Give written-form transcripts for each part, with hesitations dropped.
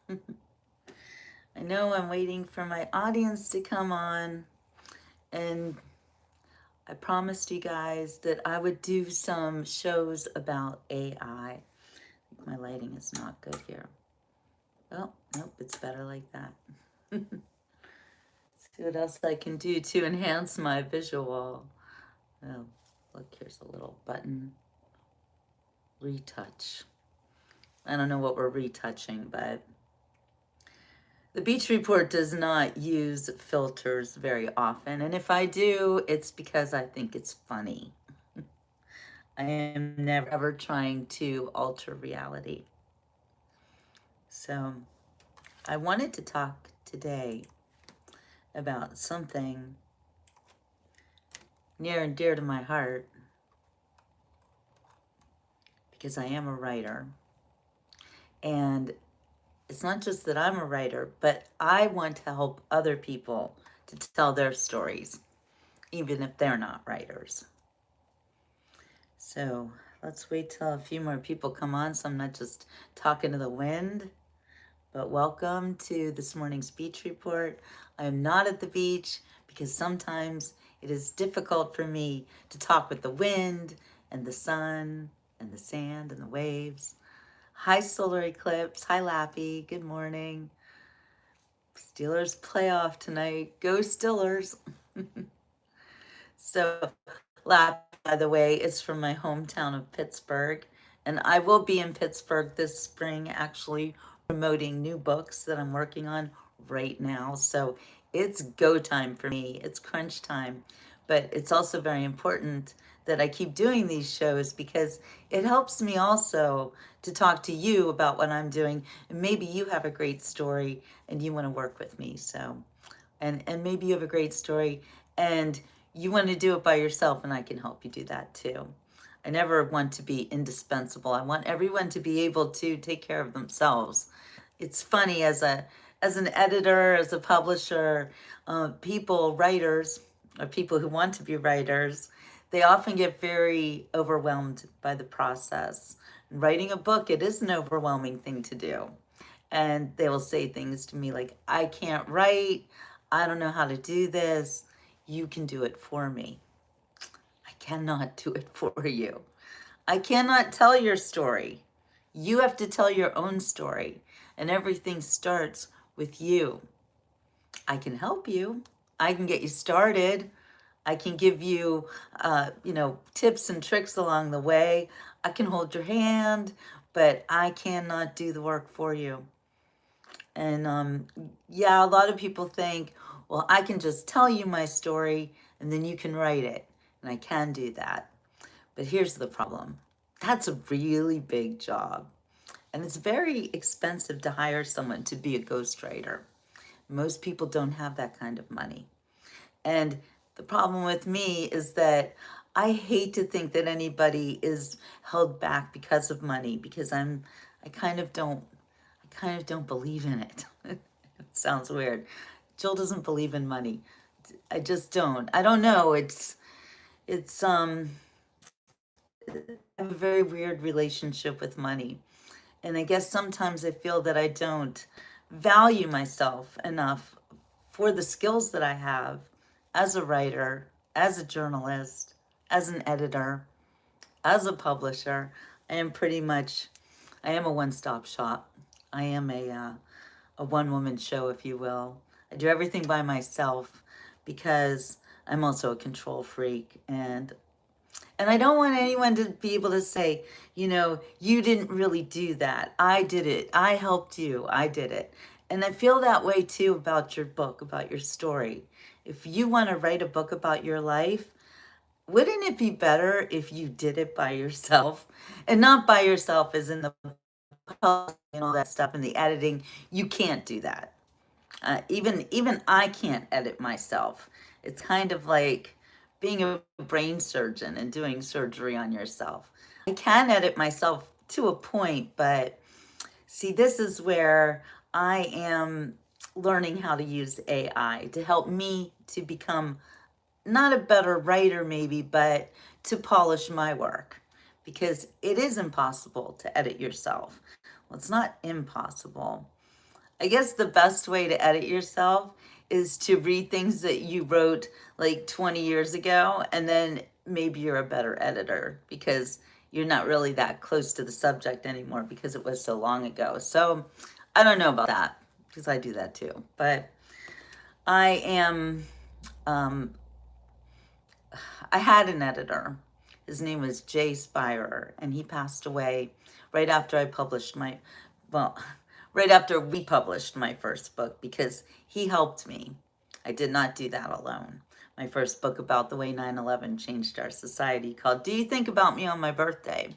I know I'm waiting for my audience to come on, and I promised you guys that I would do some shows about AI. My lighting is not good here. Oh, nope, it's better like that. See what else I can do to enhance my visual. Oh, look, here's a little button. Retouch. I don't know what we're retouching, but the Beach Report does not use filters very often. And if I do, it's because I think it's funny. I am never ever trying to alter reality. So I wanted to talk today about something near and dear to my heart because I am a writer. And it's not just that I'm a writer, but I want to help other people to tell their stories, even if they're not writers. So let's wait till a few more people come on so I'm not just talking to the wind. But welcome to this morning's beach report. I am not at the beach because sometimes it is difficult for me to talk with the wind and the sun and the sand and the waves. Hi, solar eclipse. Hi, Lappy. Good morning. Steelers playoff tonight. Go Steelers. So, Lappy, by the way, is from my hometown of Pittsburgh. And I will be in Pittsburgh this spring, actually promoting new books that I'm working on right now. So it's go time for me. It's crunch time. But it's also very important that I keep doing these shows because it helps me also to talk to you about what I'm doing. And maybe you have a great story and you want to work with me. So, and maybe you have a great story and you want to do it by yourself, and I can help you do that too. I never want to be indispensable. I want everyone to be able to take care of themselves. It's funny as an editor, as a publisher, people, writers, or people who want to be writers, they often get very overwhelmed by the process. Writing a book, it is an overwhelming thing to do. And they will say things to me like, I can't write. I don't know how to do this. You can do it for me. I cannot do it for you. I cannot tell your story. You have to tell your own story. And everything starts with you. I can help you. I can get you started. I can give you, tips and tricks along the way. I can hold your hand, but I cannot do the work for you. And yeah, a lot of people think, well, I can just tell you my story and then you can write it. And I can do that. But here's the problem. That's a really big job. And it's very expensive to hire someone to be a ghostwriter. Most people don't have that kind of money. And the problem with me is that I hate to think that anybody is held back because of money because I kind of don't believe in it. It sounds weird. Jill doesn't believe in money. I just don't. I don't know. It's I have a very weird relationship with money. And I guess sometimes I feel that I don't value myself enough for the skills that I have as a writer, as a journalist, as an editor, as a publisher. I am pretty much, I am a one-stop shop. I am a one-woman show, if you will. I do everything by myself because I'm also a control freak, and I don't want anyone to be able to say, you didn't really do that. I did it. I helped you. I did it. And I feel that way too about your book, about your story. If you want to write a book about your life, wouldn't it be better if you did it by yourself? And not by yourself as in the publishing and all that stuff and the editing. You can't do that. Even I can't edit myself. It's kind of like being a brain surgeon and doing surgery on yourself. I can edit myself to a point, but see, this is where I am learning how to use AI to help me to become not a better writer, maybe, but to polish my work because it is impossible to edit yourself. Well, it's not impossible. I guess the best way to edit yourself is to read things that you wrote like 20 years ago, and then maybe you're a better editor because you're not really that close to the subject anymore because it was so long ago. So I don't know about that because I do that too. But I am, um, I had an editor. His name was Jay Spire, and he passed away right after I published my, well, right after we published my first book because he helped me. I did not do that alone. My first book about the way 9/11 changed our society, called Do You Think About Me on My Birthday?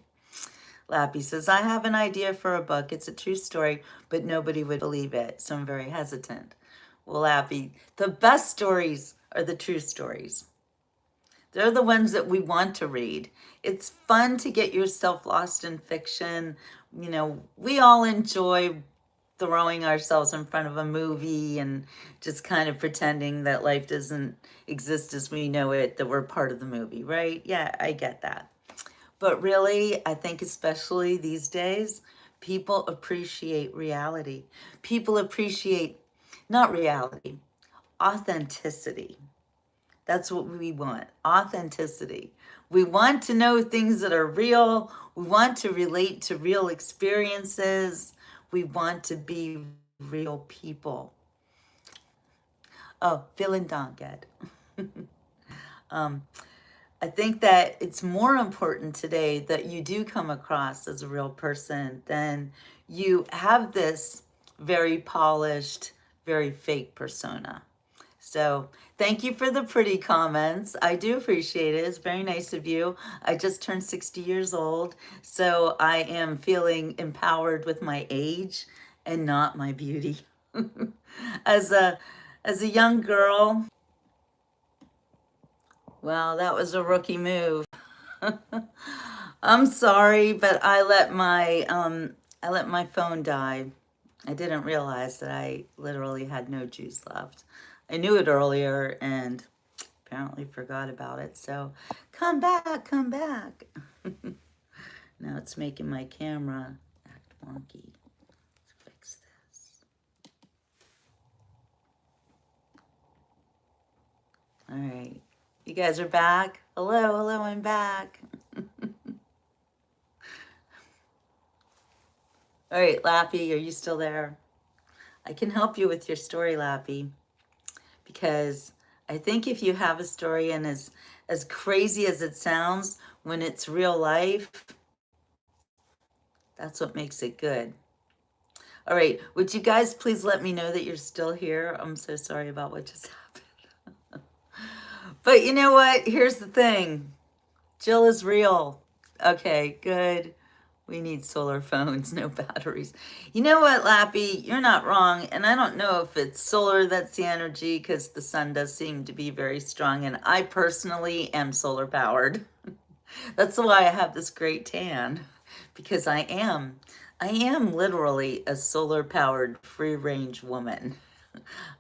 Lappy says, I have an idea for a book. It's a true story, but nobody would believe it, so I'm very hesitant. Well, Lappy, the best stories are the true stories. They're the ones that we want to read. It's fun to get yourself lost in fiction. You know, we all enjoy throwing ourselves in front of a movie and just kind of pretending that life doesn't exist as we know it, that we're part of the movie, right? Yeah, I get that. But really, I think especially these days, people appreciate reality. People appreciate not reality, authenticity. That's what we want, authenticity. We want to know things that are real. We want to relate to real experiences. We want to be real people. Oh, vielen Dank, Ed. I think that it's more important today that you do come across as a real person than you have this very polished, very fake persona. So thank you for the pretty comments. I do appreciate it. It's very nice of you. I just turned 60 years old, so I am feeling empowered with my age and not my beauty. as a as a young girl, well, that was a rookie move. I'm sorry, but I let my phone die. I didn't realize that I literally had no juice left. I knew it earlier and apparently forgot about it. So come back, come back. Now it's making my camera act wonky. Let's fix this. All right. You guys are back? Hello, hello, I'm back. All right, Lappy, are you still there? I can help you with your story, Lappy, because I think if you have a story and as crazy as it sounds, when it's real life, that's what makes it good. All right, would you guys please let me know that you're still here? I'm so sorry about what just happened. But you know what? Here's the thing. Jill is real. Okay, good. We need solar phones, no batteries. You know what, Lappy? You're not wrong. And I don't know if it's solar that's the energy because the sun does seem to be very strong. And I personally am solar powered. That's why I have this great tan because I am literally a solar powered free range woman.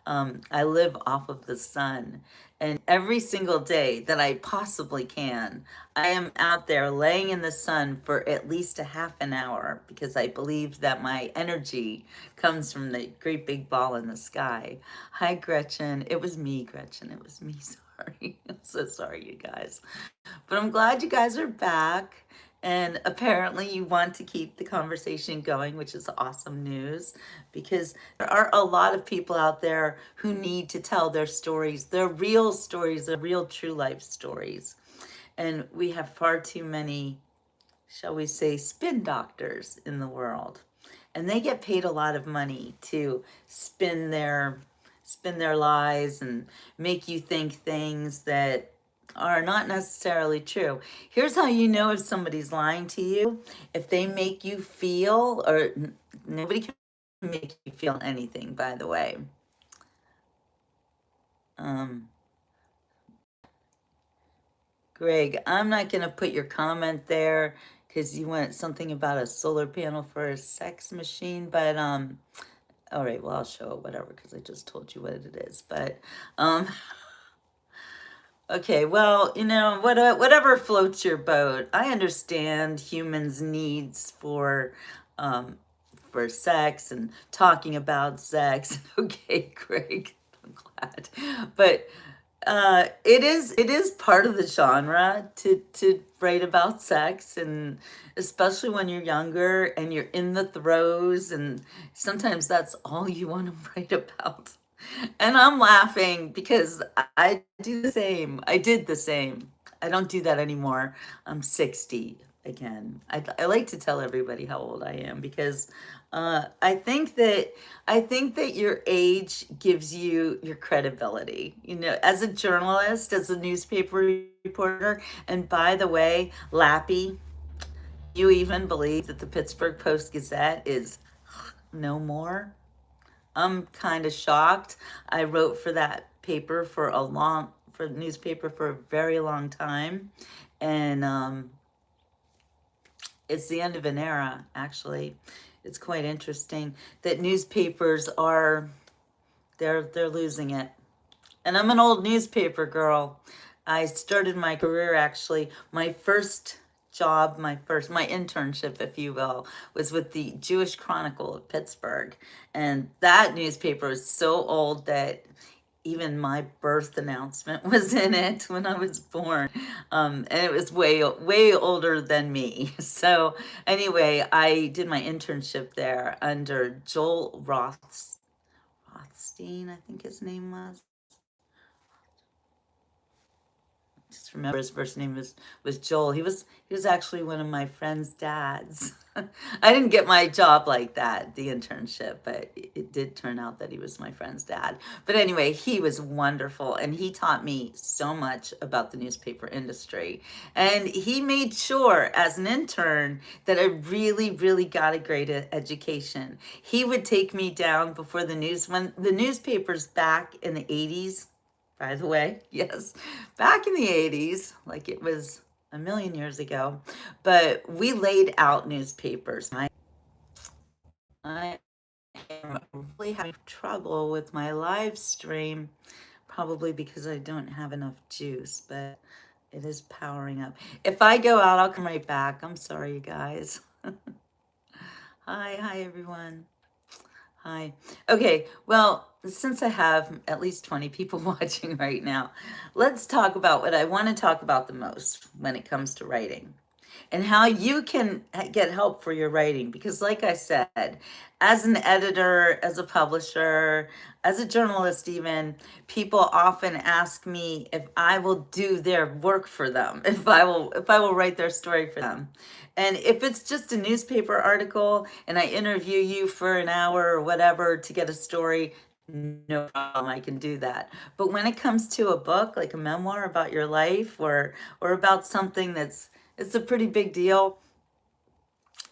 I live off of the sun. And every single day that I possibly can, I am out there laying in the sun for at least a half an hour because I believe that my energy comes from the great big ball in the sky. Hi, Gretchen. It was me, Gretchen. It was me. Sorry. I'm so sorry, you guys. But I'm glad you guys are back. And apparently you want to keep the conversation going, which is awesome news because there are a lot of people out there who need to tell their stories, their real stories, their real true life stories. And we have far too many, shall we say, spin doctors in the world. And they get paid a lot of money to spin their lies and make you think things that are not necessarily true. Here's how you know if somebody's lying to you. If they make you feel, or nobody can make you feel anything, by the way. Greg, I'm not going to put your comment there because you want something about a solar panel for a sex machine, but all right, well, I'll show it, whatever, because I just told you what it is. But okay, well, you know, whatever floats your boat. I understand humans' needs for sex and talking about sex. Okay, Greg, I'm glad. But it is part of the genre to write about sex, and especially when you're younger and you're in the throes, and sometimes that's all you want to write about. And I'm laughing because I do the same. I did the same. I don't do that anymore. I'm 60 again. I like to tell everybody how old I am because I think that your age gives you your credibility. You know, as a journalist, as a newspaper reporter, and by the way, Lappy, you even believe that the Pittsburgh Post Gazette is no more? I'm kind of shocked. I wrote for that paper for the newspaper for a very long time, and it's the end of an era. Actually, it's quite interesting that newspapers are they're losing it. And I'm an old newspaper girl. I started my career actually. My first job, my internship, if you will, was with the Jewish Chronicle of Pittsburgh. And that newspaper is so old that even my birth announcement was in it when I was born. And it was way older than me. So anyway, I did my internship there under Joel Rothstein, I think his name was. Just remember his first name was Joel. He was actually one of my friend's dads. I didn't get my job like that, the internship, but it did turn out that he was my friend's dad. But anyway, he was wonderful, and he taught me so much about the newspaper industry. And he made sure as an intern that I really, really got a great education. He would take me down before the news, when the newspapers back in the 80s, by the way, yes, back in the 80s, like it was a million years ago, but we laid out newspapers. I am really having trouble with my live stream, probably because I don't have enough juice, but it is powering up. If I go out, I'll come right back. I'm sorry, you guys. Hi, everyone. Hi. Okay, well, since I have at least 20 people watching right now, let's talk about what I want to talk about the most when it comes to writing and how you can get help for your writing. Because, like I said, as an editor, as a publisher, as a journalist, even, people often ask me if I will do their work for them, if I will write their story for them. And if it's just a newspaper article and I interview you for an hour or whatever to get a story, no problem, I can do that. But when it comes to a book, like a memoir about your life, or about something it's a pretty big deal,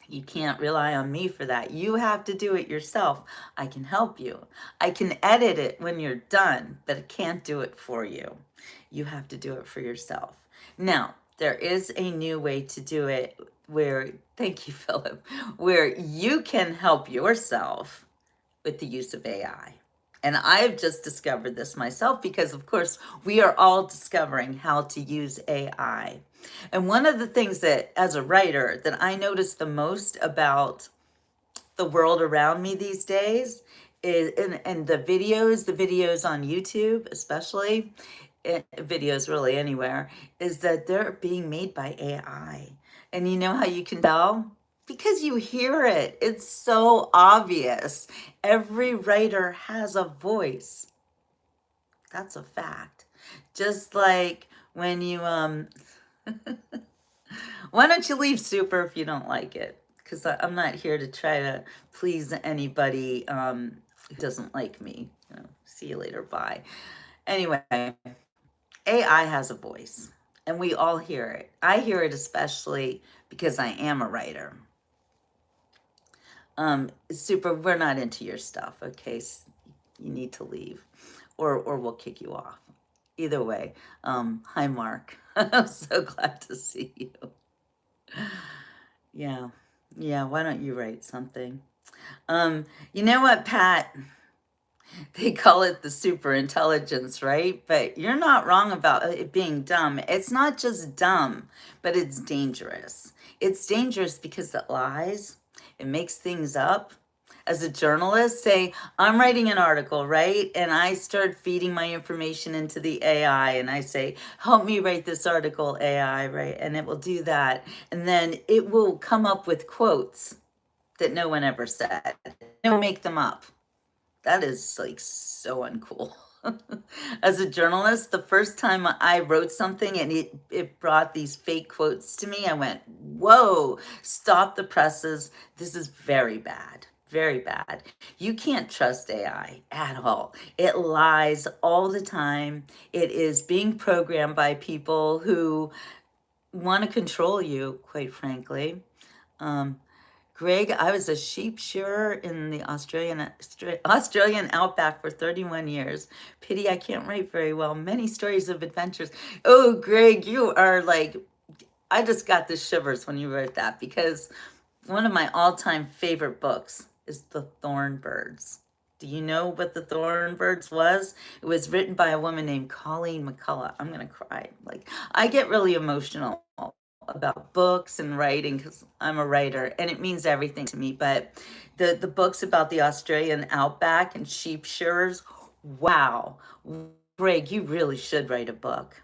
you can't rely on me for that. You have to do it yourself. I can help you. I can edit it when you're done, but I can't do it for you. You have to do it for yourself. Now, there is a new way to do it where, thank you, Philip, where you can help yourself with the use of AI. And I've just discovered this myself because, of course, we are all discovering how to use AI. And one of the things that, as a writer, that I notice the most about the world around me these days is, and the videos on YouTube, especially, videos really anywhere, is that they're being made by AI. And you know how you can tell? Because you hear it. It's so obvious. Every writer has a voice. That's a fact. Just like when you why don't you leave super if you don't like it? Because I'm not here to try to please anybody who doesn't like me. See you later. Bye. Anyway, AI has a voice, and we all hear it. I hear it especially because I am a writer. Super, we're not into your stuff, okay? So you need to leave, or we'll kick you off. Either way, hi, Mark. I'm so glad to see you. Yeah, why don't you write something? You know what, Pat? They call it the super intelligence, right? But you're not wrong about it being dumb. It's not just dumb, but it's dangerous. It's dangerous because it lies, it makes things up, as a journalist, say, I'm writing an article, right? And I start feeding my information into the AI and I say, help me write this article, AI, right? And it will do that. And then it will come up with quotes that no one ever said. It will make them up. That is like so uncool. As a journalist, the first time I wrote something and it brought these fake quotes to me, I went, whoa, stop the presses. This is very bad. Very bad. You can't trust AI at all. It lies all the time. It is being programmed by people who want to control you, quite frankly. Um, Greg, I was a sheep shearer in the Australian outback for 31 years. Pity I can't write very well. Many stories of adventures. Oh, Greg, you are like, I just got the shivers when you wrote that because one of my all-time favorite books is The Thornbirds. Do you know what The Thornbirds was? It was written by a woman named Colleen McCullough. I'm gonna cry. Like, I get really emotional about books and writing because I'm a writer and it means everything to me. But the books about the Australian outback and sheep shearers, wow. Greg, you really should write a book.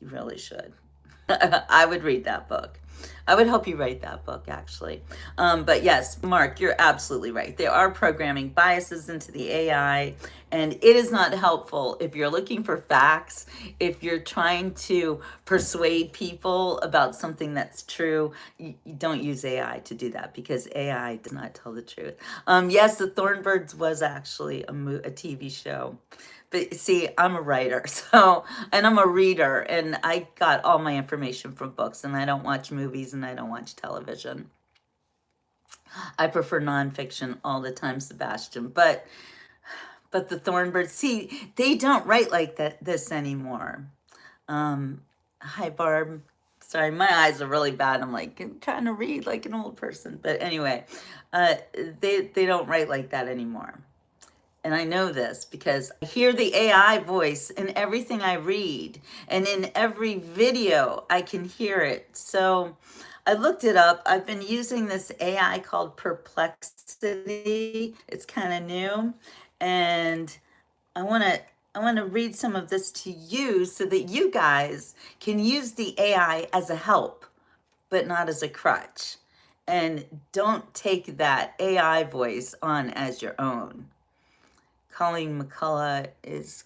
You really should. I would read that book. I would help you write that book, actually. But yes, Mark, you're absolutely right. There are programming biases into the AI, and it is not helpful if you're looking for facts, if you're trying to persuade people about something that's true. You don't use AI to do that because AI does not tell the truth. Yes, The Thornbirds was actually a TV show. But see, I'm a writer, so, and I'm a reader, and I got all my information from books, and I don't watch movies, and I don't watch television. I prefer nonfiction all the time, Sebastian. But the Thornbirds, see, they don't write like this anymore. Hi, Barb. Sorry, my eyes are really bad. I'm like, I'm trying to read like an old person. But anyway, they don't write like that anymore. And I know this because I hear the AI voice in everything I read, and in every video I can hear it. So I looked it up. I've been using this AI called Perplexity. It's kind of new, and I want to read some of this to you so that you guys can use the AI as a help, but not as a crutch. And don't take that AI voice on as your own. Colleen McCullough is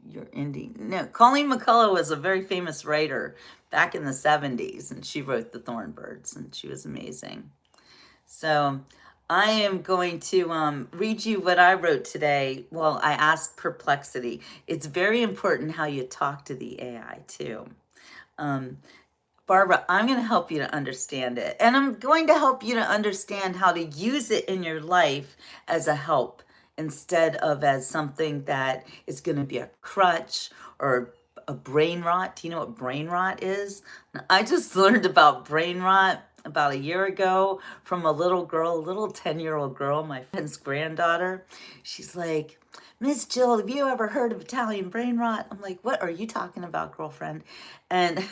your indie. No, Colleen McCullough was a very famous writer back in the 70s, and she wrote The Thornbirds, and she was amazing. So I am going to read you what I wrote today. Well, I asked Perplexity. It's very important how you talk to the AI, too. Barbara, I'm going to help you to understand it. And I'm going to help you to understand how to use it in your life as a help instead of as something that is going to be a crutch or a brain rot. Do you know what brain rot is? I just learned about brain rot about a year ago from a little girl, a little 10-year-old girl, my friend's granddaughter. She's like, Miss Jill, have you ever heard of Italian brain rot? I'm like, what are you talking about, girlfriend? And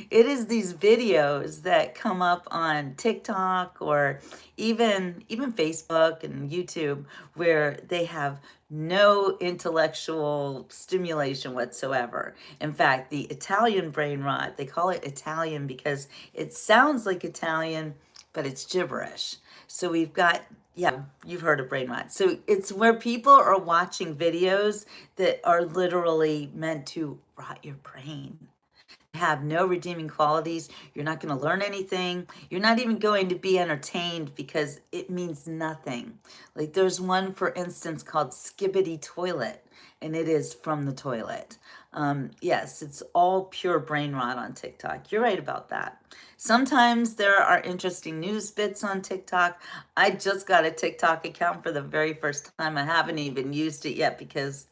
it is these videos that come up on TikTok or even Facebook and YouTube where they have no intellectual stimulation whatsoever. In fact, the Italian brain rot, they call it Italian because it sounds like Italian, but it's gibberish. So we've got, yeah, you've heard of brain rot. So it's where people are watching videos that are literally meant to rot your brain. Have no redeeming qualities. You're not going to learn anything. You're not even going to be entertained because it means nothing. Like there's one, for instance, called Skibbity Toilet, and it is from the toilet. Yes, it's all pure brain rot on TikTok. You're right about that. Sometimes there are interesting news bits on TikTok. I just got a TikTok account for the very first time. I haven't even used it yet because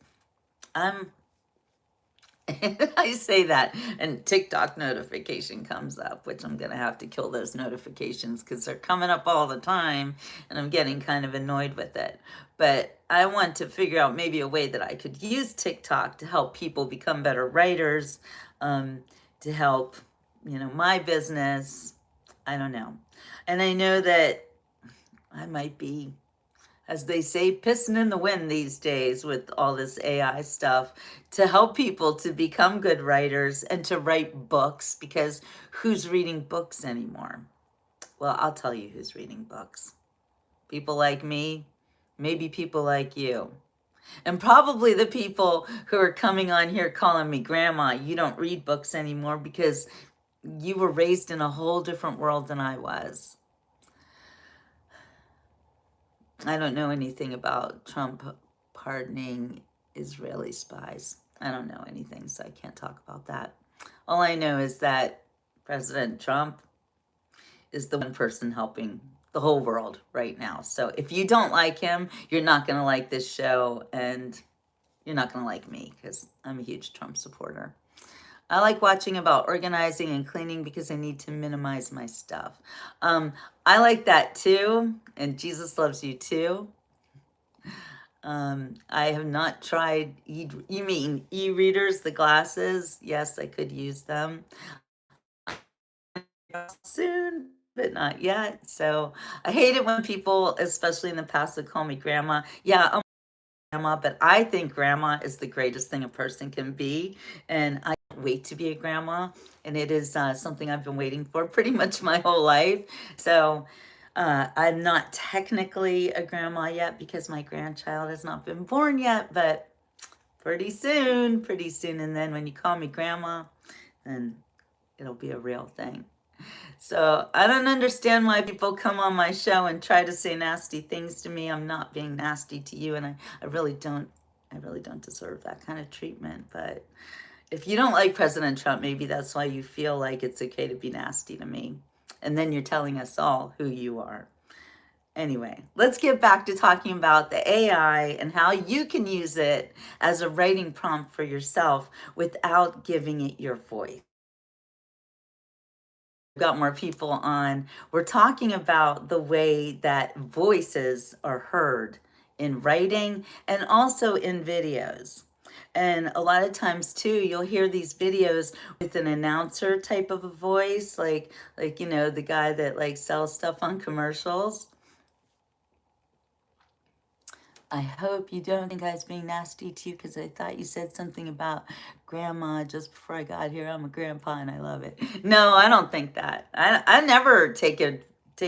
I'm I say that and TikTok notification comes up, which I'm going to have to kill those notifications because they're coming up all the time and I'm getting kind of annoyed with it. But I want to figure out maybe a way that I could use TikTok to help people become better writers, to help, my business. I don't know. And I know that I might be, as they say, pissing in the wind these days with all this AI stuff to help people to become good writers and to write books, because who's reading books anymore? Well, I'll tell you who's reading books. People like me, maybe people like you. And probably the people who are coming on here calling me grandma, you don't read books anymore because you were raised in a whole different world than I was. I don't know anything about Trump pardoning Israeli spies. I don't know anything, so I can't talk about that. All I know is that President Trump is the one person helping the whole world right now. So if you don't like him, you're not going to like this show, and you're not going to like me because I'm a huge Trump supporter. I like watching about organizing and cleaning because I need to minimize my stuff. I like that too, and Jesus loves you too. I have not tried you mean e-readers, the glasses. Yes, I could use them soon, but not yet. So I hate it when people, especially in the past, would call me grandma. Yeah, I'm grandma, but I think grandma is the greatest thing a person can be, and I can't wait to be a grandma. And it is something I've been waiting for pretty much my whole life. So I'm not technically a grandma yet because my grandchild has not been born yet, but pretty soon, pretty soon. And then when you call me grandma, then it'll be a real thing. So I don't understand why people come on my show and try to say nasty things to me. I'm not being nasty to you, and I really don't deserve that kind of treatment. But if you don't like President Trump, maybe that's why you feel like it's okay to be nasty to me. And then you're telling us all who you are. Anyway, let's get back to talking about the AI and how you can use it as a writing prompt for yourself without giving it your voice. Got more people on. We're talking about the way that voices are heard in writing and also in videos. And a lot of times too, you'll hear these videos with an announcer type of a voice, like the guy that like sells stuff on commercials. I hope you don't think I was being nasty to you because I thought you said something about grandma just before I got here. I'm a grandpa and I love it. No, I don't think that. I never take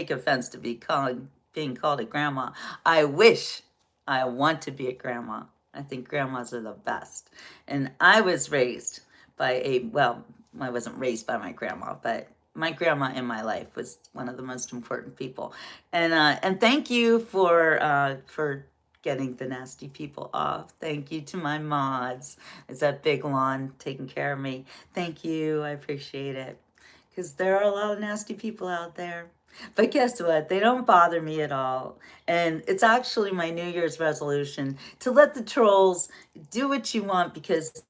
offense to being called a grandma. I wish I want to be a grandma. I think grandmas are the best. And I was raised by well, I wasn't raised by my grandma, but my grandma in my life was one of the most important people. And thank you for getting the nasty people off. Thank you to my mods. Is that Big Lawn taking care of me? Thank you. I appreciate it. Because there are a lot of nasty people out there. But guess what? They don't bother me at all. And it's actually my New Year's resolution to let the trolls do what you want, because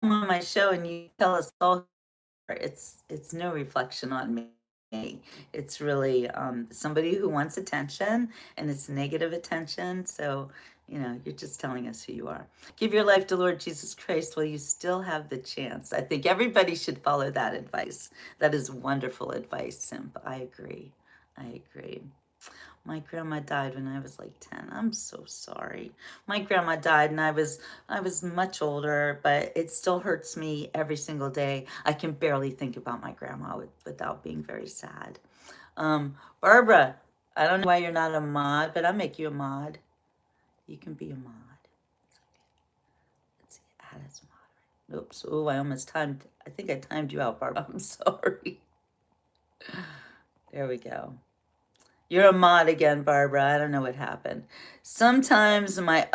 I'm on my show and you tell us all it's no reflection on me. It's really somebody who wants attention, and it's negative attention. So, you're just telling us who you are. Give your life to Lord Jesus Christ while you still have the chance. I think everybody should follow that advice. That is wonderful advice, Simp. I agree. I agree. My grandma died when I was like 10. I'm so sorry. My grandma died and I was much older, but it still hurts me every single day. I can barely think about my grandma without being very sad. Barbara, I don't know why you're not a mod, but I'll make you a mod. You can be a mod. Let's see, add as mod. Oops. Oh, I think I timed you out, Barbara. I'm sorry. There we go. You're a mod again, Barbara. I don't know what happened. Sometimes I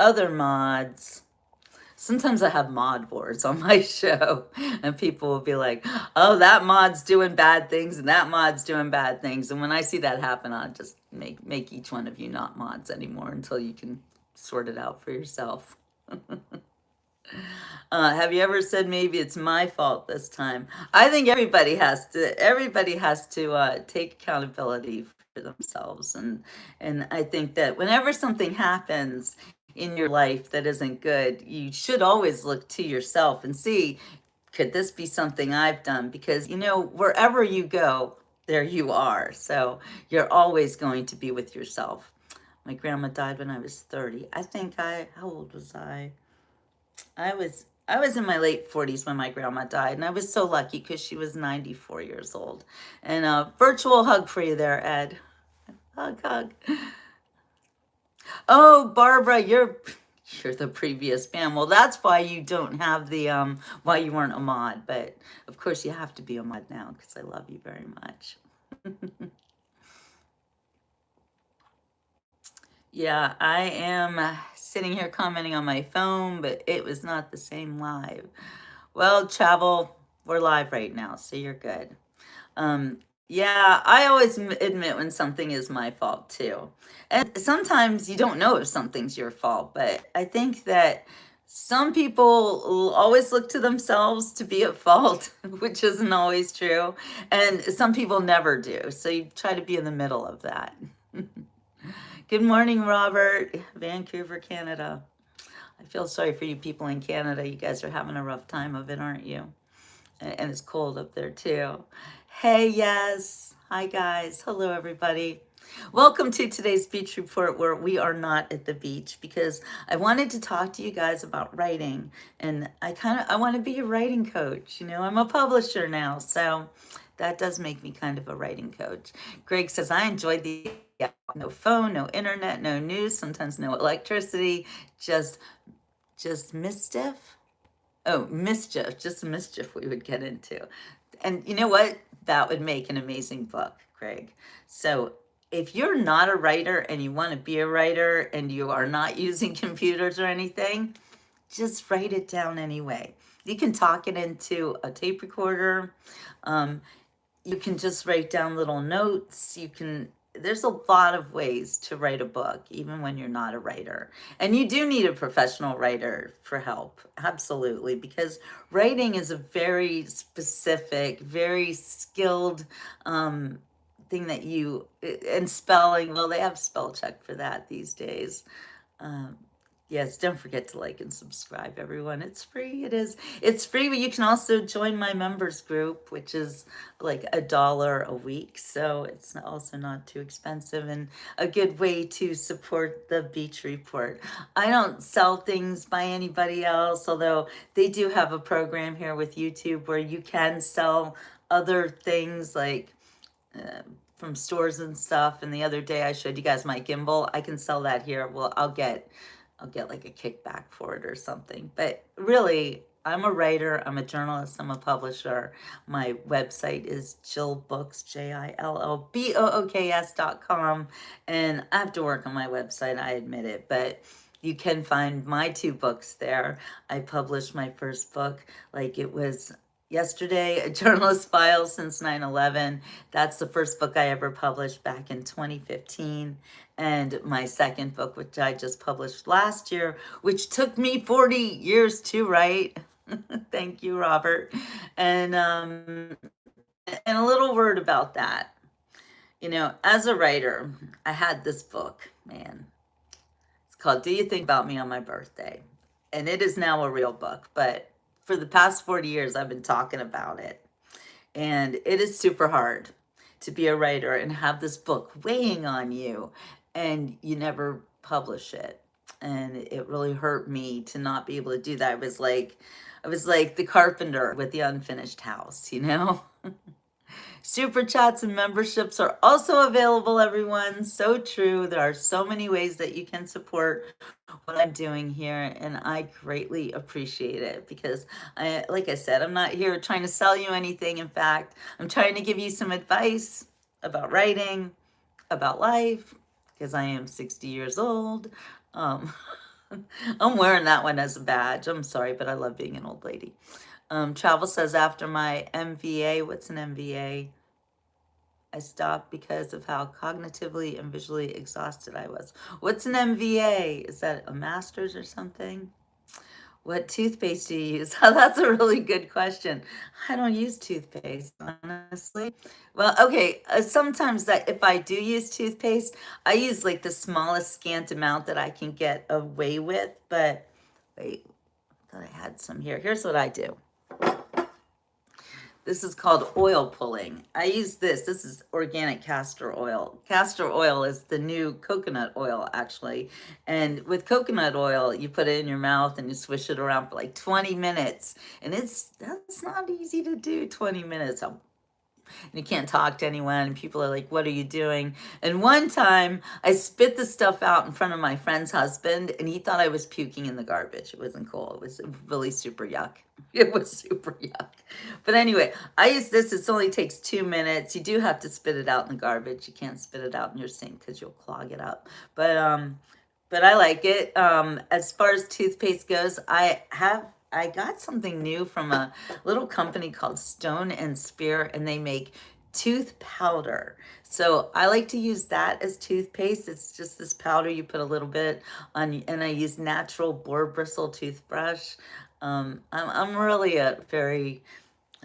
have mod wars on my show, and people will be like, oh, that mod's doing bad things and that mod's doing bad things. And when I see that happen, I'll just make each one of you not mods anymore until you can sort it out for yourself. Have you ever said maybe it's my fault this time? I think everybody has to take accountability for themselves, and I think that whenever something happens in your life that isn't good, you should always look to yourself and see, could this be something I've done? Because wherever you go, there you are. So you're always going to be with yourself. My grandma died when I was 30. How old was I? I was in my late 40s when my grandma died, and I was so lucky because she was 94 years old. And a virtual hug for you there, Ed. Hug, hug. Oh, Barbara, you're the previous spam. Well, that's why you don't have the why you weren't a mod. But of course, you have to be a mod now because I love you very much. Yeah, I am sitting here commenting on my phone, but it was not the same live. Well, travel, we're live right now, so you're good. Um, yeah, I always admit when something is my fault too. And sometimes you don't know if something's your fault, but I think that some people always look to themselves to be at fault, which isn't always true. And some people never do. So you try to be in the middle of that. Good morning, Robert, Vancouver, Canada. I feel sorry for you people in Canada. You guys are having a rough time of it, aren't you? And it's cold up there too. Hey, yes. Hi, guys. Hello, everybody. Welcome to today's beach report, where we are not at the beach, because I wanted to talk to you guys about writing. And I want to be a writing coach. You know, I'm a publisher now, so that does make me kind of a writing coach. Greg says, I enjoyed the no phone, no internet, no news, sometimes no electricity, just mischief. Oh, mischief, just mischief we would get into. And you know what? That would make an amazing book, Greg. So if you're not a writer and you want to be a writer and you are not using computers or anything, just write it down anyway. You can talk it into a tape recorder. You can just write down little notes. There's a lot of ways to write a book, even when you're not a writer. And you do need a professional writer for help, absolutely, because writing is a very specific, very skilled thing and spelling, well, they have spell check for that these days. Yes, don't forget to like and subscribe, everyone. It's free. It's free, but you can also join my members group, which is like $1 a week. So it's also not too expensive and a good way to support the beach report. I don't sell things by anybody else, although they do have a program here with YouTube where you can sell other things like from stores and stuff. And the other day I showed you guys my gimbal. I can sell that here. Well, I'll get like a kickback for it or something. But really, I'm a writer, I'm a journalist, I'm a publisher. My website is JillBooks, JILLBOOKS.com. And I have to work on my website, I admit it, but you can find my 2 books there. I published my first book like it was yesterday, A Journalist File Since 9/11. That's the first book I ever published back in 2015. And my second book, which I just published last year, which took me 40 years to write. Thank you, Robert. And a little word about that. You know, as a writer, I had this book, man. It's called Do You Think About Me on My Birthday? And it is now a real book, but for the past 40 years, I've been talking about it. And it is super hard to be a writer and have this book weighing on you and you never publish it. And it really hurt me to not be able to do that. I was like the carpenter with the unfinished house, you know? Super chats and memberships are also available, everyone. So true. There are so many ways that you can support what I'm doing here, and I greatly appreciate it because like I said, I'm not here trying to sell you anything. In fact, I'm trying to give you some advice about writing, about life, because I am 60 years old. I'm wearing that one as a badge. I'm sorry, but I love being an old lady. Travel says, after my MVA, what's an MVA? I stopped because of how cognitively and visually exhausted I was. What's an MVA? Is that a master's or something? What toothpaste do you use? That's a really good question. I don't use toothpaste, honestly. Well, okay, sometimes that if I do use toothpaste, I use like the smallest scant amount that I can get away with. But wait, I thought I had some here. Here's what I do. This is called oil pulling. I use this. This is organic castor oil. Castor oil is the new coconut oil, actually. And with coconut oil, you put it in your mouth and you swish it around for like 20 minutes. And that's not easy to do, 20 minutes. You can't talk to anyone, and people are like, what are you doing? And one time I spit the stuff out in front of my friend's husband, and he thought I was puking in the garbage. It wasn't cool. It was really super yuck. It was super yuck. But anyway, I use this. It only takes 2 minutes. You do have to spit it out in the garbage. You can't spit it out in your sink because you'll clog it up. But I like it. As far as toothpaste goes, I got something new from a little company called Stone and Spear, and they make tooth powder. So I like to use that as toothpaste. It's just this powder you put a little bit on, and I use natural boar bristle toothbrush. I'm really a very,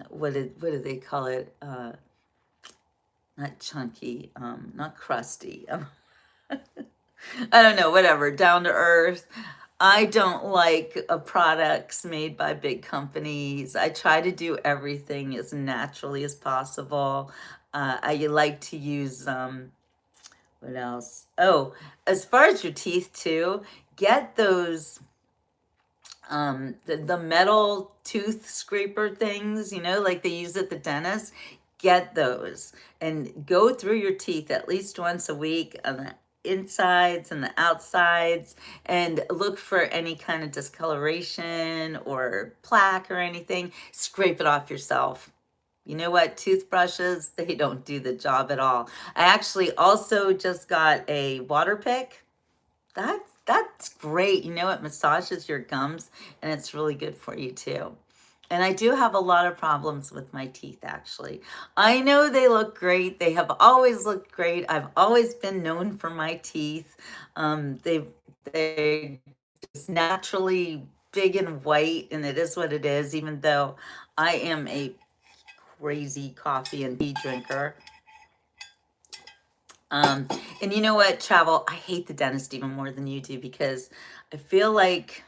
what do they call it? Not chunky, not crusty. I don't know, whatever, down to earth. I don't like products made by big companies. I try to do everything as naturally as possible. I like to use, what else? Oh, as far as your teeth too, get those, the metal tooth scraper things, like they use at the dentist. Get those and go through your teeth at least once a week on the insides and the outsides, and look for any kind of discoloration or plaque or anything. Scrape it off yourself. You know what? Toothbrushes, they don't do the job at all. I actually also just got a water pick. That's great. It massages your gums, and it's really good for you too. And I do have a lot of problems with my teeth, actually. I know they look great. They have always looked great. I've always been known for my teeth. They're just naturally big and white, and it is what it is, even though I am a crazy coffee and tea drinker. And you know what, Travel? I hate the dentist even more than you do, because I feel like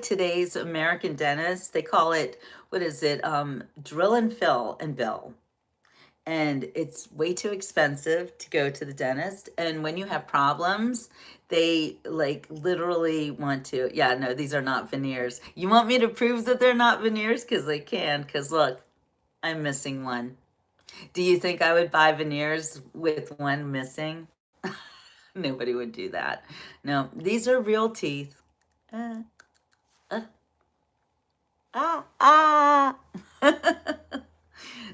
today's American dentists, they call it, what is it? Drill and fill and bill. And it's way too expensive to go to the dentist. And when you have problems, they like literally want to, yeah, no, these are not veneers. You want me to prove that they're not veneers? Because they can, because look, I'm missing one. Do you think I would buy veneers with one missing? Nobody would do that. No, these are real teeth. Uh, uh, ah, ah.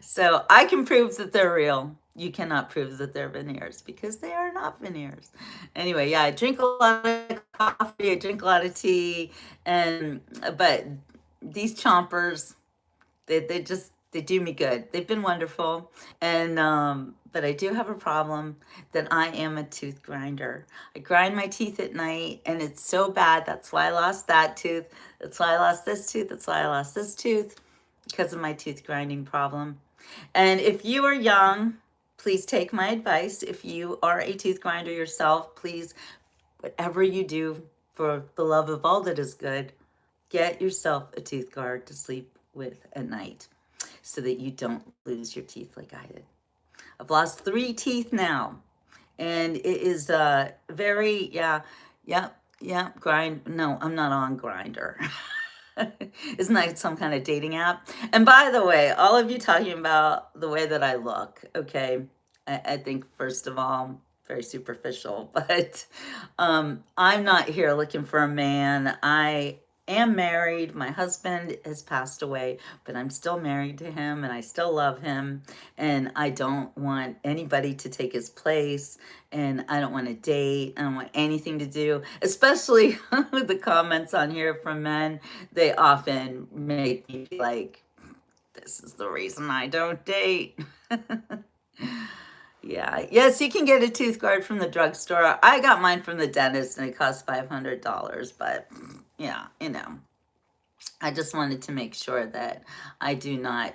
So I can prove that they're real. You cannot prove that they're veneers, because they are not veneers. Anyway, yeah, I drink a lot of coffee, I drink a lot of tea, but these chompers, they do me good. They've been wonderful. And but I do have a problem that I am a tooth grinder. I grind my teeth at night, and it's so bad. That's why I lost that tooth. That's why I lost this tooth. That's why I lost this tooth, because of my tooth grinding problem. And if you are young, please take my advice. If you are a tooth grinder yourself, please, whatever you do for the love of all that is good, get yourself a tooth guard to sleep with at night, so that you don't lose your teeth like I did. I've lost 3 teeth now, and it is very, grind. No, I'm not on Grinder. Isn't that some kind of dating app? And by the way, all of you talking about the way that I look, okay, I think, first of all, very superficial, but I'm not here looking for a man. I am married. My husband has passed away, but I'm still married to him, and I still love him, and I don't want anybody to take his place, and I don't want to date. I don't want anything to do, especially with the comments on here from men. They often make me feel like this is the reason I don't date. Yeah. Yes, you can get a tooth guard from the drugstore. I got mine from the dentist, and it cost $500. But yeah, I just wanted to make sure that I do not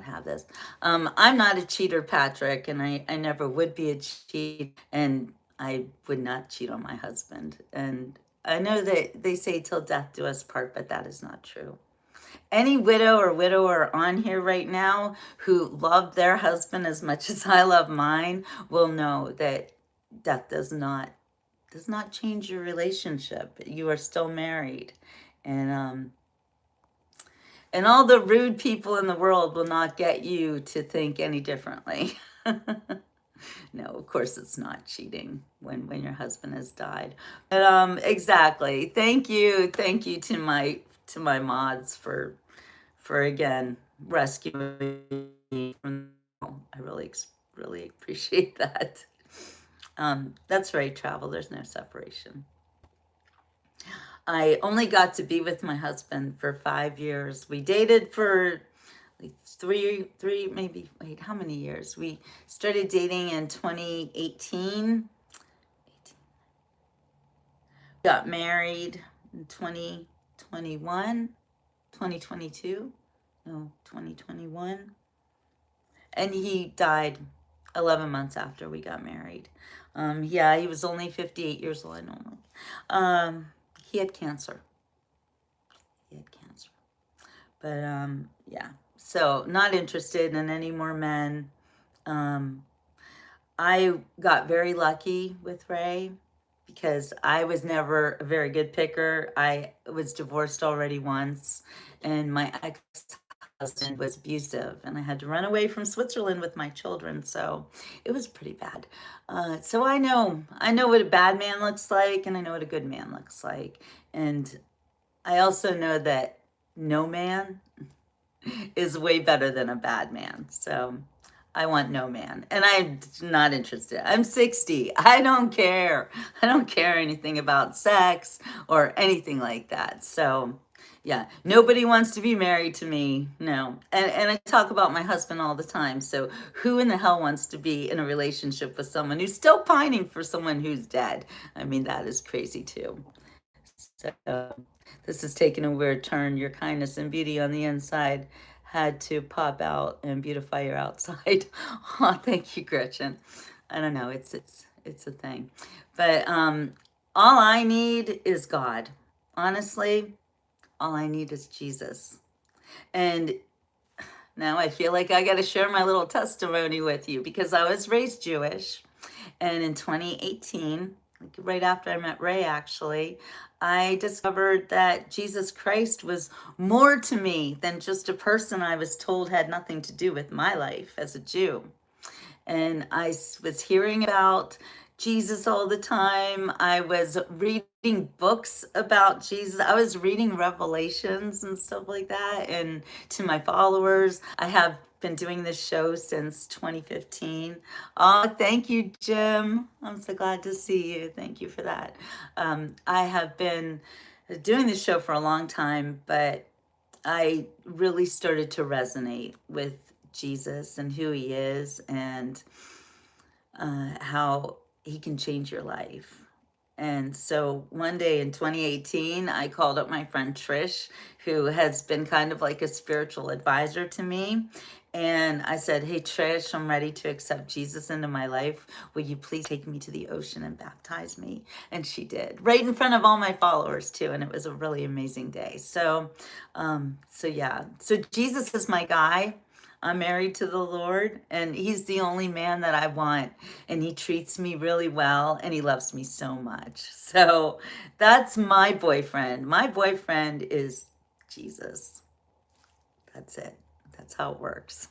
have this. I'm not a cheater, Patrick, and I never would be a cheat, and I would not cheat on my husband. And I know that they say till death do us part, but that is not true. any widow or widower on here right now who loved their husband as much as I love mine will know that death does not change your relationship. You are still married. And and all the rude people in the world will not get you to think any differently. No, of course it's not cheating when your husband has died. But exactly. Thank you to my mods for again rescuing me from. I really appreciate that. That's right, travel. There's no separation. I only got to be with my husband for 5 years. We dated for like three, maybe, wait, how many years? We started dating in 2018. Got married in 2021, 2022, no, 2021. And he died 11 months after we got married. Yeah, he was only 58 years old. I know. He had cancer. But yeah, so not interested in any more men. I got very lucky with Ray because I was never a very good picker. I was divorced already once, and my ex-husband was abusive, and I had to run away from Switzerland with my children, so it was pretty bad. So I know what a bad man looks like, and I know what a good man looks like, and I also know that no man is way better than a bad man. So I want no man. And I'm not interested. I'm 60. I don't care. I don't care anything about sex or anything like that. So yeah, nobody wants to be married to me. No. And I talk about my husband all the time. So who in the hell wants to be in a relationship with someone who's still pining for someone who's dead? I mean, that is crazy too. So this has taken a weird turn. Your kindness and beauty on the inside had to pop out and beautify your outside. Oh, thank you, Gretchen. I don't know. It's a thing, but all I need is God. Honestly, all I need is Jesus. And now I feel like I got to share my little testimony with you because I was raised Jewish, and in 2018, like right after I met Ray, actually, I discovered that Jesus Christ was more to me than just a person I was told had nothing to do with my life as a Jew. And I was hearing about Jesus all the time. I was reading books about Jesus. I was reading Revelations and stuff like that. And to my followers, I have been doing this show since 2015. Oh, thank you, Jim. I'm so glad to see you. Thank you for that. I have been doing this show for a long time, but I really started to resonate with Jesus and who he is and how he can change your life. And so one day in 2018, I called up my friend Trish, who has been kind of like a spiritual advisor to me. And I said, hey, Trish, I'm ready to accept Jesus into my life. Will you please take me to the ocean and baptize me? And she did, right in front of all my followers too. And it was a really amazing day. So yeah, so Jesus is my guy. I'm married to the Lord, and he's the only man that I want, and he treats me really well, and he loves me so much. So that's my boyfriend. My boyfriend is Jesus. That's it. That's how it works.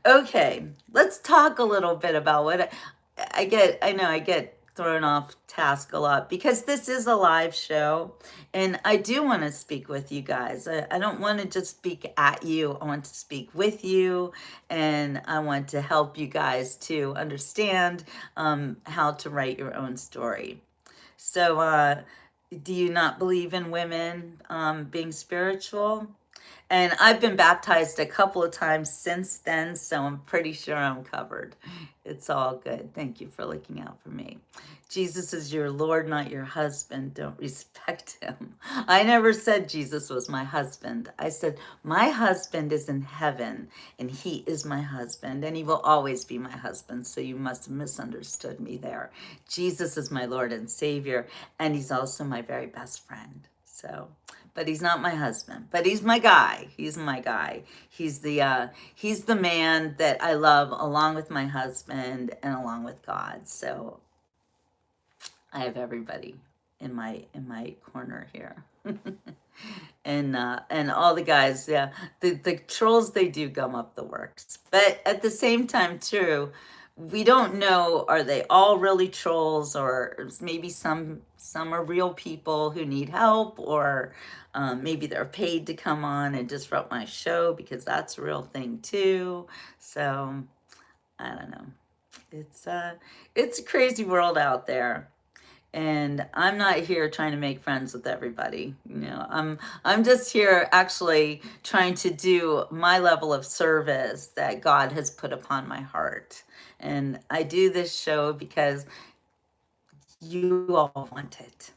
Okay, let's talk a little bit about what I get. I know I get thrown off task a lot because this is a live show, and I do want to speak with you guys. I don't want to just speak at you. I want to speak with you, and I want to help you guys to understand how to write your own story. So, do you not believe in women being spiritual? And I've been baptized a couple of times since then, so I'm pretty sure I'm covered. It's all good. Thank you for looking out for me. Jesus is your Lord, not your husband. Don't respect him. I never said Jesus was my husband. I said, my husband is in heaven, and he is my husband, and he will always be my husband. So you must have misunderstood me there. Jesus is my Lord and Savior, and he's also my very best friend. So but he's not my husband. But he's my guy. He's my guy. He's the man that I love along with my husband and along with God. So I have everybody in my corner here. And all the guys, yeah, the trolls, they do gum up the works, but at the same time too, we don't know, are they all really trolls, or maybe some are real people who need help, or maybe they're paid to come on and disrupt my show, because that's a real thing too. So I don't know. It's a crazy world out there, and I'm not here trying to make friends with everybody. I'm just here actually trying to do my level of service that God has put upon my heart. And I do this show because you all want it.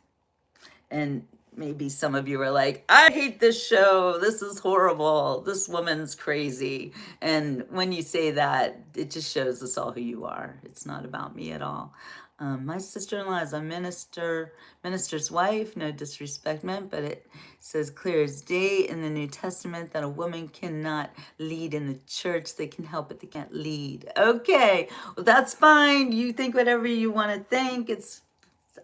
And maybe some of you are like, I hate this show. This is horrible. This woman's crazy. And when you say that, it just shows us all who you are. It's not about me at all. My sister-in-law is a minister's wife, no disrespect meant, but it says clear as day in the New Testament that a woman cannot lead in the church. They can help, but they can't lead. Okay, well, that's fine. You think whatever you want to think.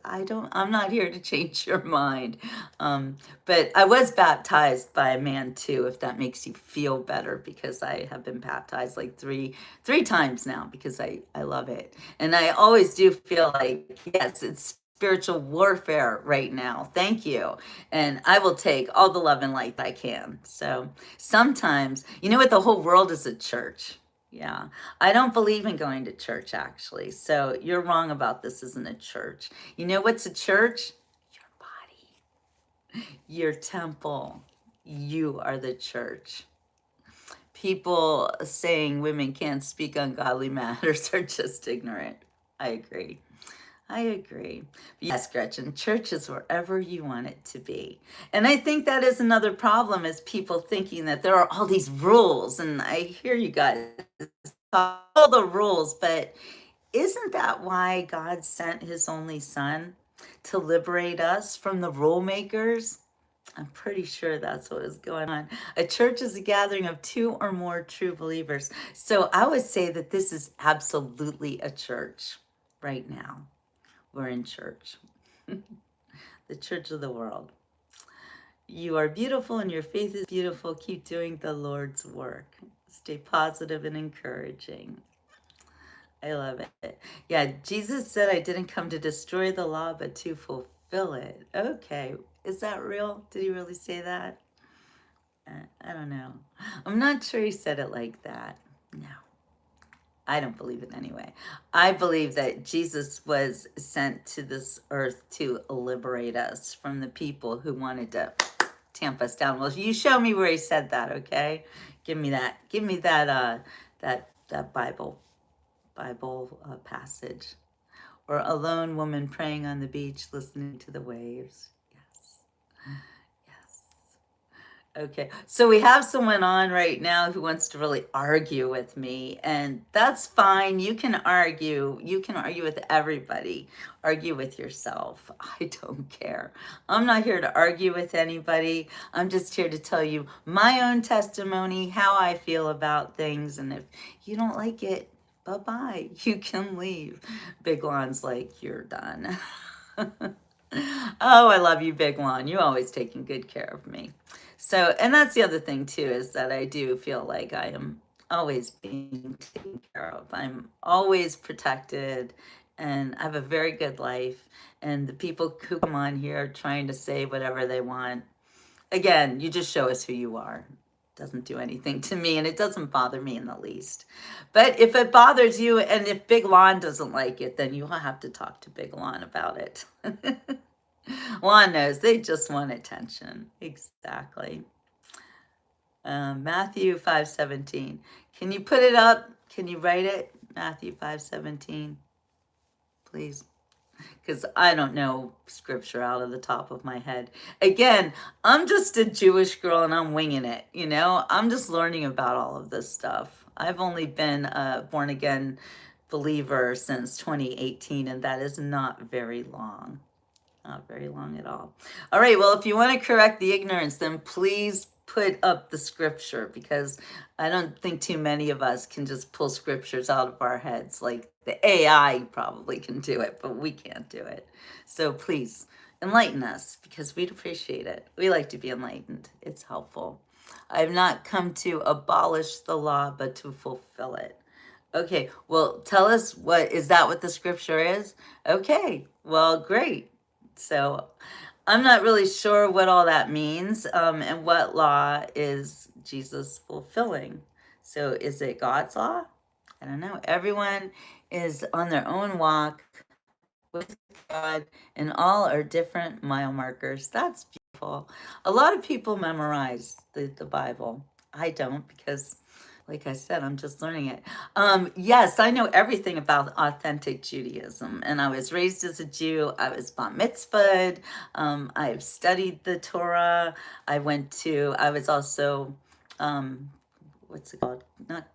I'm not here to change your mind. But I was baptized by a man too, if that makes you feel better, because I have been baptized like three times now, because I love it. And I always do feel like, yes, it's spiritual warfare right now. Thank you. And I will take all the love and light I can. So sometimes, you know what, the whole world is a church. Yeah, I don't believe in going to church, actually. So you're wrong about this isn't a church. You know what's a church? Your body, your temple. You are the church. People saying women can't speak on godly matters are just ignorant. I agree. I agree. Yes, Gretchen, church is wherever you want it to be. And I think that is another problem, is people thinking that there are all these rules. And I hear you guys talk all the rules, but isn't that why God sent his only son, to liberate us from the rule makers? I'm pretty sure that's what is going on. A church is a gathering of two or more true believers. So I would say that this is absolutely a church right now. We're in church, the church of the world. You are beautiful and your faith is beautiful. Keep doing the Lord's work. Stay positive and encouraging. I love it. Yeah, Jesus said, I didn't come to destroy the law, but to fulfill it. Okay, is that real? Did he really say that? I don't know. I'm not sure he said it like that. No. I don't believe it anyway. I believe that Jesus was sent to this earth to liberate us from the people who wanted to tamp us down. Well, you show me where he said that, okay? Give me that. Give me that that Bible passage. Or a lone woman praying on the beach, listening to the waves. Yes. Okay, so we have someone on right now who wants to really argue with me, and that's fine. You can argue. You can argue with everybody. Argue with yourself. I don't care. I'm not here to argue with anybody. I'm just here to tell you my own testimony, how I feel about things, and if you don't like it, bye-bye. You can leave. Big Lon's like, you're done. Oh, I love you, Big Lon. You always taking good care of me. So, and that's the other thing too, is that I do feel like I am always being taken care of. I'm always protected, and I have a very good life. And the people who come on here trying to say whatever they want, again, you just show us who you are. It doesn't do anything to me, and it doesn't bother me in the least. But if it bothers you, and if Big Lon doesn't like it, then you'll have to talk to Big Lon about it. Lon knows, they just want attention. Exactly. Matthew 5:17. Can you put it up? Can you write it? Matthew 5:17, please. Because I don't know scripture out of the top of my head. Again, I'm just a Jewish girl and I'm winging it, you know? I'm just learning about all of this stuff. I've only been a born again believer since 2018, and that is not very long. Not very long at all. All right, well, if you want to correct the ignorance, then please put up the scripture, because I don't think too many of us can just pull scriptures out of our heads. Like the AI probably can do it, but we can't do it. So please enlighten us, because we'd appreciate it. We like to be enlightened. It's helpful. I've not come to abolish the law, but to fulfill it. Okay, well, tell us, is that what the scripture is? Okay, well, great. So I'm not really sure what all that means, and what law is Jesus fulfilling. So is it God's law? I don't know. Everyone is on their own walk with God, and all are different mile markers. That's beautiful. A lot of people memorize the Bible. I don't, because, like I said, I'm just learning it. Yes, I know everything about authentic Judaism, and I was raised as a Jew. I was bar mitzvahed. I've studied the Torah. I was also, what's it called? Not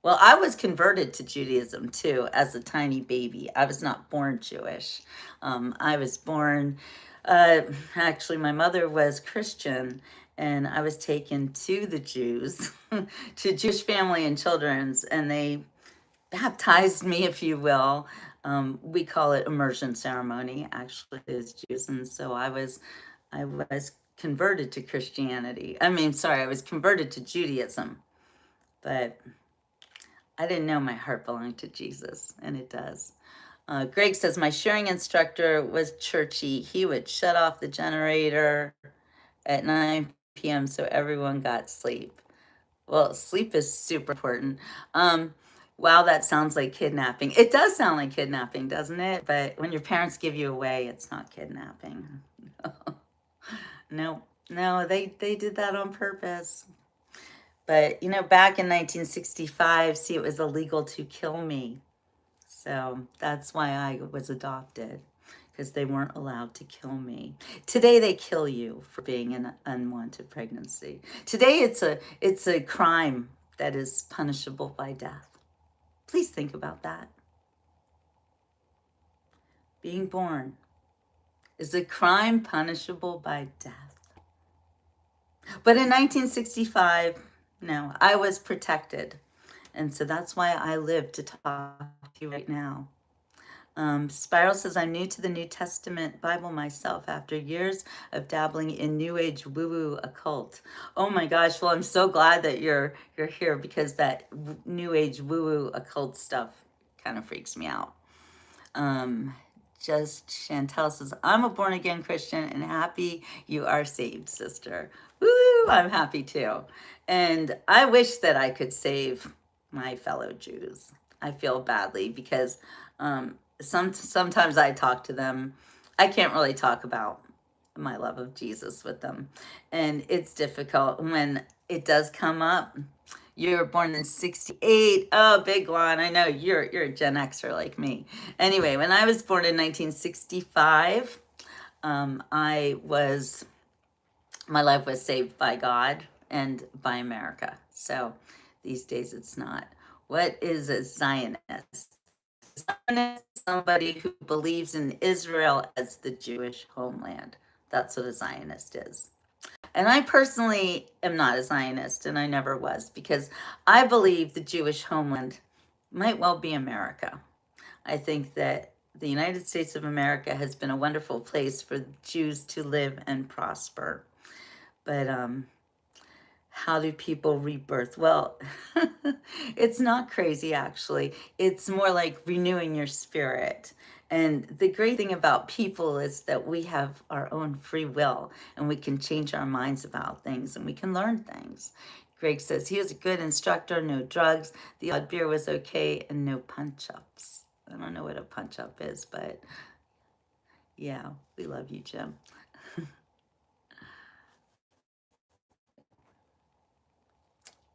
well, I was converted to Judaism too as a tiny baby. I was not born Jewish. I was born, actually, my mother was Christian, and I was taken to the Jews, to Jewish Family and Children's, and they baptized me, if you will. We call it immersion ceremony, actually, as Jews. And so I was converted to Christianity. I mean, sorry, I was converted to Judaism, but I didn't know my heart belonged to Jesus, and it does. Greg says, my sharing instructor was churchy. He would shut off the generator at 9 p.m. so everyone got sleep. Well, sleep is super important. Wow, that sounds like kidnapping. It does sound like kidnapping, doesn't it? But when your parents give you away, it's not kidnapping. No, no, they did that on purpose. But, back in 1965, see, it was illegal to kill me. So that's why I was adopted, because they weren't allowed to kill me. Today they kill you for being an unwanted pregnancy. Today it's a crime that is punishable by death. Please think about that. Being born is a crime punishable by death. But in 1965, no, I was protected. And so that's why I live to talk to you right now. Spiral says, I'm new to the New Testament Bible myself after years of dabbling in New Age woo-woo occult. Oh my gosh, well, I'm so glad that you're here, because that New Age woo-woo occult stuff kind of freaks me out. Just Chantel says, I'm a born-again Christian and happy you are saved, sister. Woo, I'm happy too. And I wish that I could save my fellow Jews. I feel badly, because sometimes I talk to them. I can't really talk about my love of Jesus with them. And it's difficult when it does come up. You were born in 68. Oh, big one. I know you're a Gen Xer like me. Anyway, when I was born in 1965, my life was saved by God and by America. So these days it's not. What is a Zionist? Zionist is somebody who believes in Israel as the Jewish homeland. That's what a Zionist is. And I personally am not a Zionist, and I never was, because I believe the Jewish homeland might well be America. I think that the United States of America has been a wonderful place for Jews to live and prosper. But how do people rebirth? Well, it's not crazy, actually. It's more like renewing your spirit. And the great thing about people is that we have our own free will, and we can change our minds about things, and we can learn things. Greg says, he was a good instructor, no drugs, the odd beer was okay, and no punch-ups. I don't know what a punch-up is, but yeah, we love you, Jim.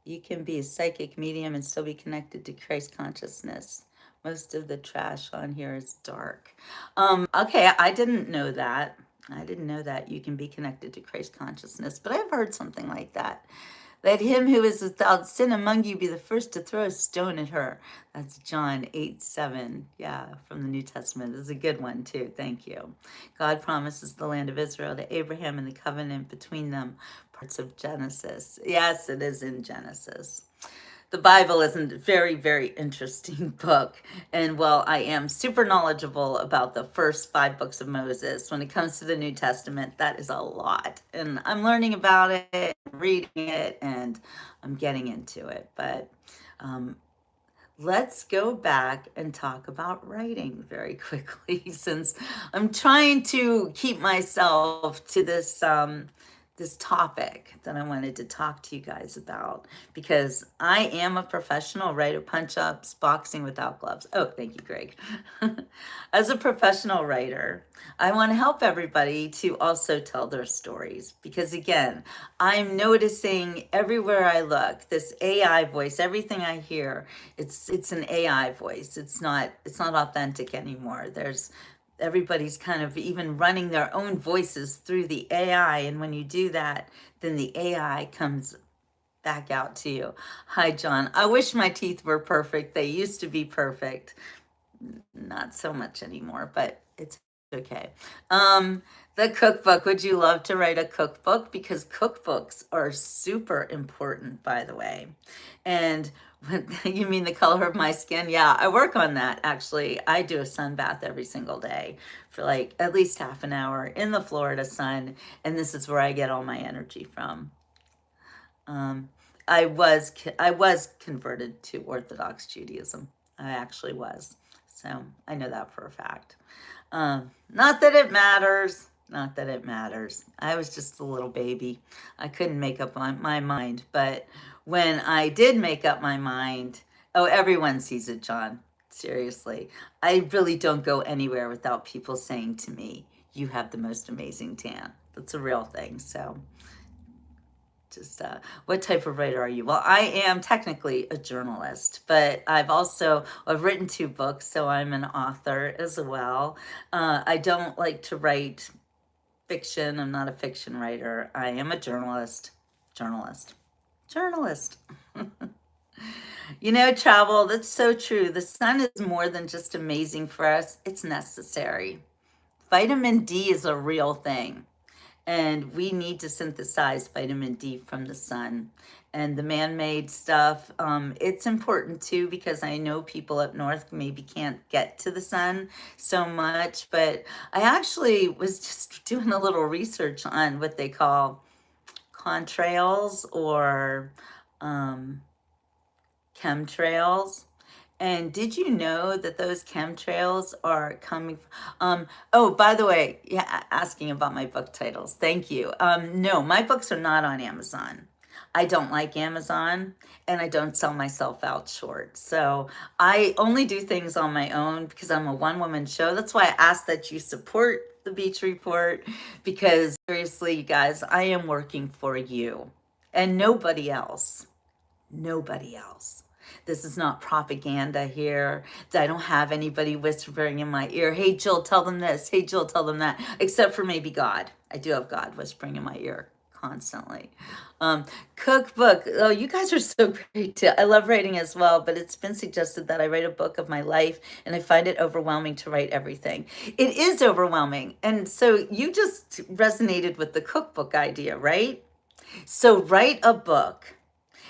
You can be a psychic medium and still be connected to Christ consciousness. Most of the trash on here is dark. Okay, I didn't know that. I didn't know that you can be connected to Christ consciousness, but I've heard something like that. Let him who is without sin among you be the first to throw a stone at her. That's John 8:7. Yeah, from the New Testament. This is a good one, too. Thank you. God promises the land of Israel to Abraham and the covenant between them. Parts of Genesis. Yes, it is in Genesis. The Bible is a very, very interesting book. And while I am super knowledgeable about the first 5 books of Moses, when it comes to the New Testament, that is a lot. And I'm learning about it, reading it, and I'm getting into it. But let's go back and talk about writing very quickly, since I'm trying to keep myself to this topic that I wanted to talk to you guys about, because I am a professional writer, punch-ups, boxing without gloves. Oh, thank you, Greg. As a professional writer, I want to help everybody to also tell their stories, because again, I'm noticing everywhere I look, this AI voice, everything I hear, it's an AI voice. It's not authentic anymore. Everybody's kind of even running their own voices through the AI. And when you do that, then the AI comes back out to you. Hi, John. I wish my teeth were perfect. They used to be perfect. Not so much anymore, but it's okay. The cookbook. Would you love to write a cookbook? Because cookbooks are super important, by the way. And you mean the color of my skin? Yeah, I work on that actually. I do a sun bath every single day for like at least half an hour in the Florida sun, and this is where I get all my energy from. I was converted to Orthodox Judaism. I actually was. So I know that for a fact. Not that it matters. Not that it matters. I was just a little baby. I couldn't make up my mind. But when I did make up my mind, oh, everyone sees it, John. Seriously. I really don't go anywhere without people saying to me, you have the most amazing tan. That's a real thing. So just what type of writer are you? Well, I am technically a journalist, but I've written 2 books, so I'm an author as well. I don't like to write fiction. I'm not a fiction writer. I am a journalist. You know, travel, that's so true. The sun is more than just amazing for us, it's necessary. Vitamin D is a real thing. And we need to synthesize vitamin D from the sun. And the man-made stuff, it's important too, because I know people up north maybe can't get to the sun so much. But I actually was just doing a little research on what they call contrails or chemtrails. And did you know that those chemtrails are coming? Oh, by the way, yeah, asking about my book titles. Thank you. No, my books are not on Amazon. I don't like Amazon, and I don't sell myself out short. So I only do things on my own because I'm a one-woman show. That's why I ask that you support the Beach Report, because seriously, you guys, I am working for you and nobody else. Nobody else. This is not propaganda here. I don't have anybody whispering in my ear, hey, Jill, tell them this. Hey, Jill, tell them that. Except for maybe God. I do have God whispering in my ear constantly. Cookbook. Oh, you guys are so great too. I love writing as well, but it's been suggested that I write a book of my life, and I find it overwhelming to write everything. It is overwhelming. And so you just resonated with the cookbook idea, right? So write a book,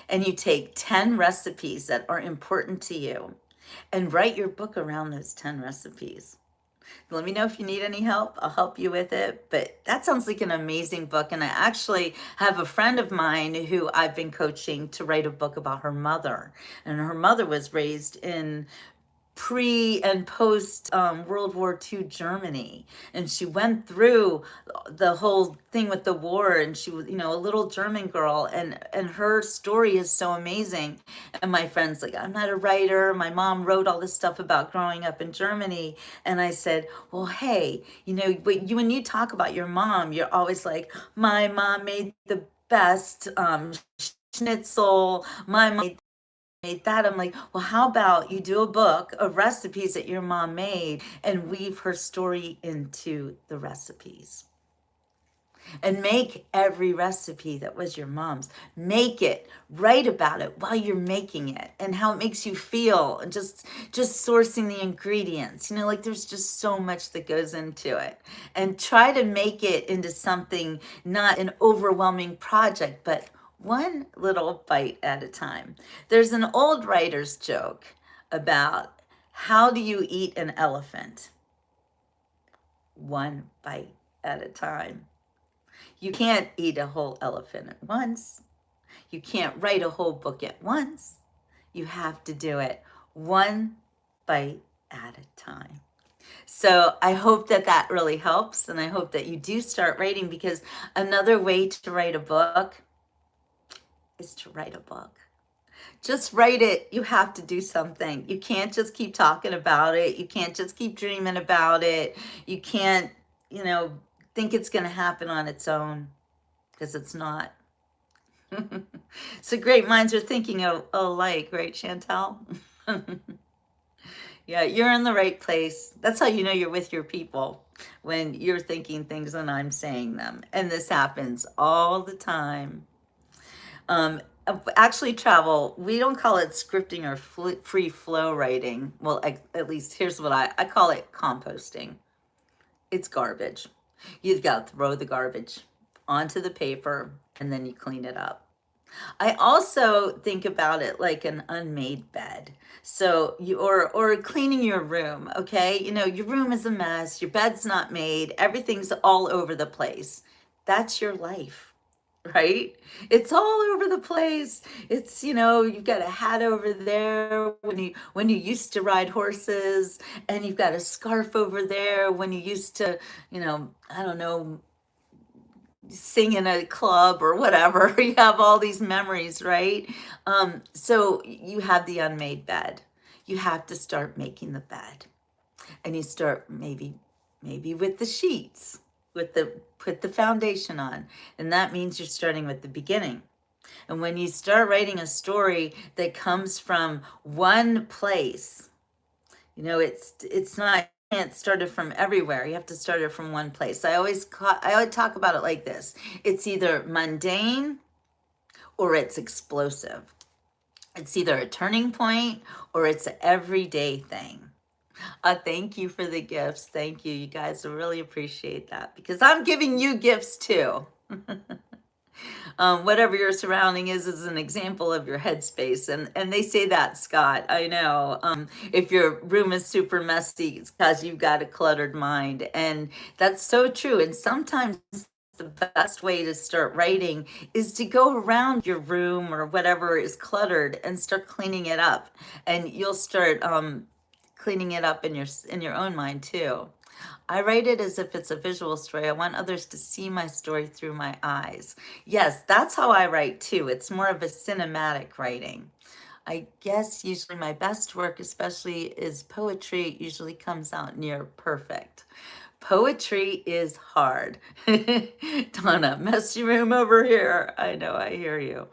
and you take 10 recipes that are important to you and write your book around those 10 recipes. Let me know if you need any help. I'll help you with it. But that sounds like an amazing book. And I actually have a friend of mine who I've been coaching to write a book about her mother. And her mother was raised in pre and post World War II Germany, and she went through the whole thing with the war, and she was, a little German girl, and her story is so amazing. And my friend's like, I'm not a writer. My mom wrote all this stuff about growing up in Germany, and I said, well, hey, when you talk about your mom, you're always like, my mom made the best schnitzel. My mom made that. I'm like, well, how about you do a book of recipes that your mom made and weave her story into the recipes? And make every recipe that was your mom's. Make it, write about it while you're making it and how it makes you feel, and just sourcing the ingredients. You know, like there's just so much that goes into it. And try to make it into something, not an overwhelming project, but one little bite at a time. There's an old writer's joke about how do you eat an elephant? One bite at a time. You can't eat a whole elephant at once. You can't write a whole book at once. You have to do it one bite at a time. So I hope that that really helps. And I hope that you do start writing, because another way to write a book is to write a book. Just write it. You have to do something. You can't just keep talking about it. You can't just keep dreaming about it. You can't, think it's going to happen on its own, because it's not. So great minds are thinking alike, right, Chantel? Yeah, you're in the right place. That's how you know you're with your people, when you're thinking things and I'm saying them. And this happens all the time. Actually, travel, we don't call it scripting or free flow writing. Well, at least here's what I call it: composting. It's garbage. You've got to throw the garbage onto the paper and then you clean it up. I also think about it like an unmade bed. So or cleaning your room, okay? Your room is a mess, your bed's not made, everything's all over the place. That's your life, right? It's all over the place. It's, you've got a hat over there when you used to ride horses, and you've got a scarf over there when you used to, I don't know, sing in a club or whatever. You have all these memories, right? So you have the unmade bed. You have to start making the bed, and you start maybe with the sheets, put the foundation on, and that means you're starting with the beginning. And when you start writing a story that comes from one place, it's not, you can't start it from everywhere. You have to start it from one place. I always talk about it like this: it's either mundane or it's explosive. It's either a turning point or it's an everyday thing. Thank you for the gifts. Thank you. You guys, I really appreciate that, because I'm giving you gifts too. Whatever your surrounding is an example of your headspace. And they say that, Scott, I know. If your room is super messy, it's because you've got a cluttered mind. And that's so true. And sometimes the best way to start writing is to go around your room or whatever is cluttered and start cleaning it up. And you'll start cleaning it up in your own mind too. I write it as if it's a visual story. I want others to see my story through my eyes. Yes, that's how I write too. It's more of a cinematic writing. I guess usually my best work, especially, is poetry. It usually comes out near perfect. Poetry is hard. Donna, messy room over here. I know, I hear you.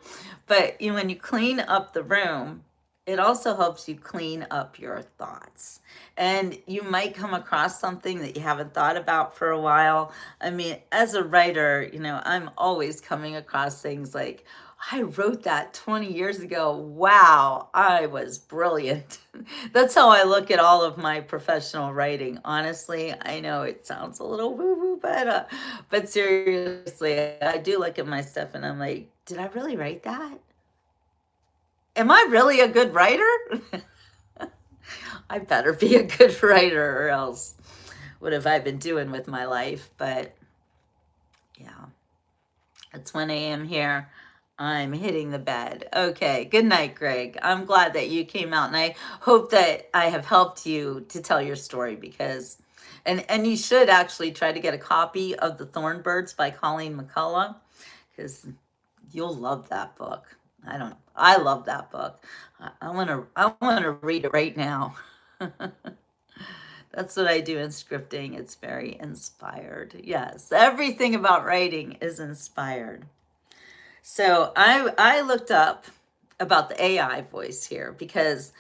But when you clean up the room, it also helps you clean up your thoughts. And you might come across something that you haven't thought about for a while. I mean, as a writer, I'm always coming across things like, I wrote that 20 years ago. Wow, I was brilliant. That's how I look at all of my professional writing. Honestly, I know it sounds a little woo-woo, but seriously, I do look at my stuff and I'm like, did I really write that? Am I really a good writer? I better be a good writer, or else what have I been doing with my life? But yeah, it's 1 a.m. here. I'm hitting the bed. Okay, good night, Greg. I'm glad that you came out, and I hope that I have helped you to tell your story, because, and you should actually try to get a copy of The Thornbirds by Colleen McCullough, because you'll love that book. I don't know. I love that book. I want to read it right now. That's what I do in scripting. It's very inspired. Yes, everything about writing is inspired. So I looked up about the AI voice here, because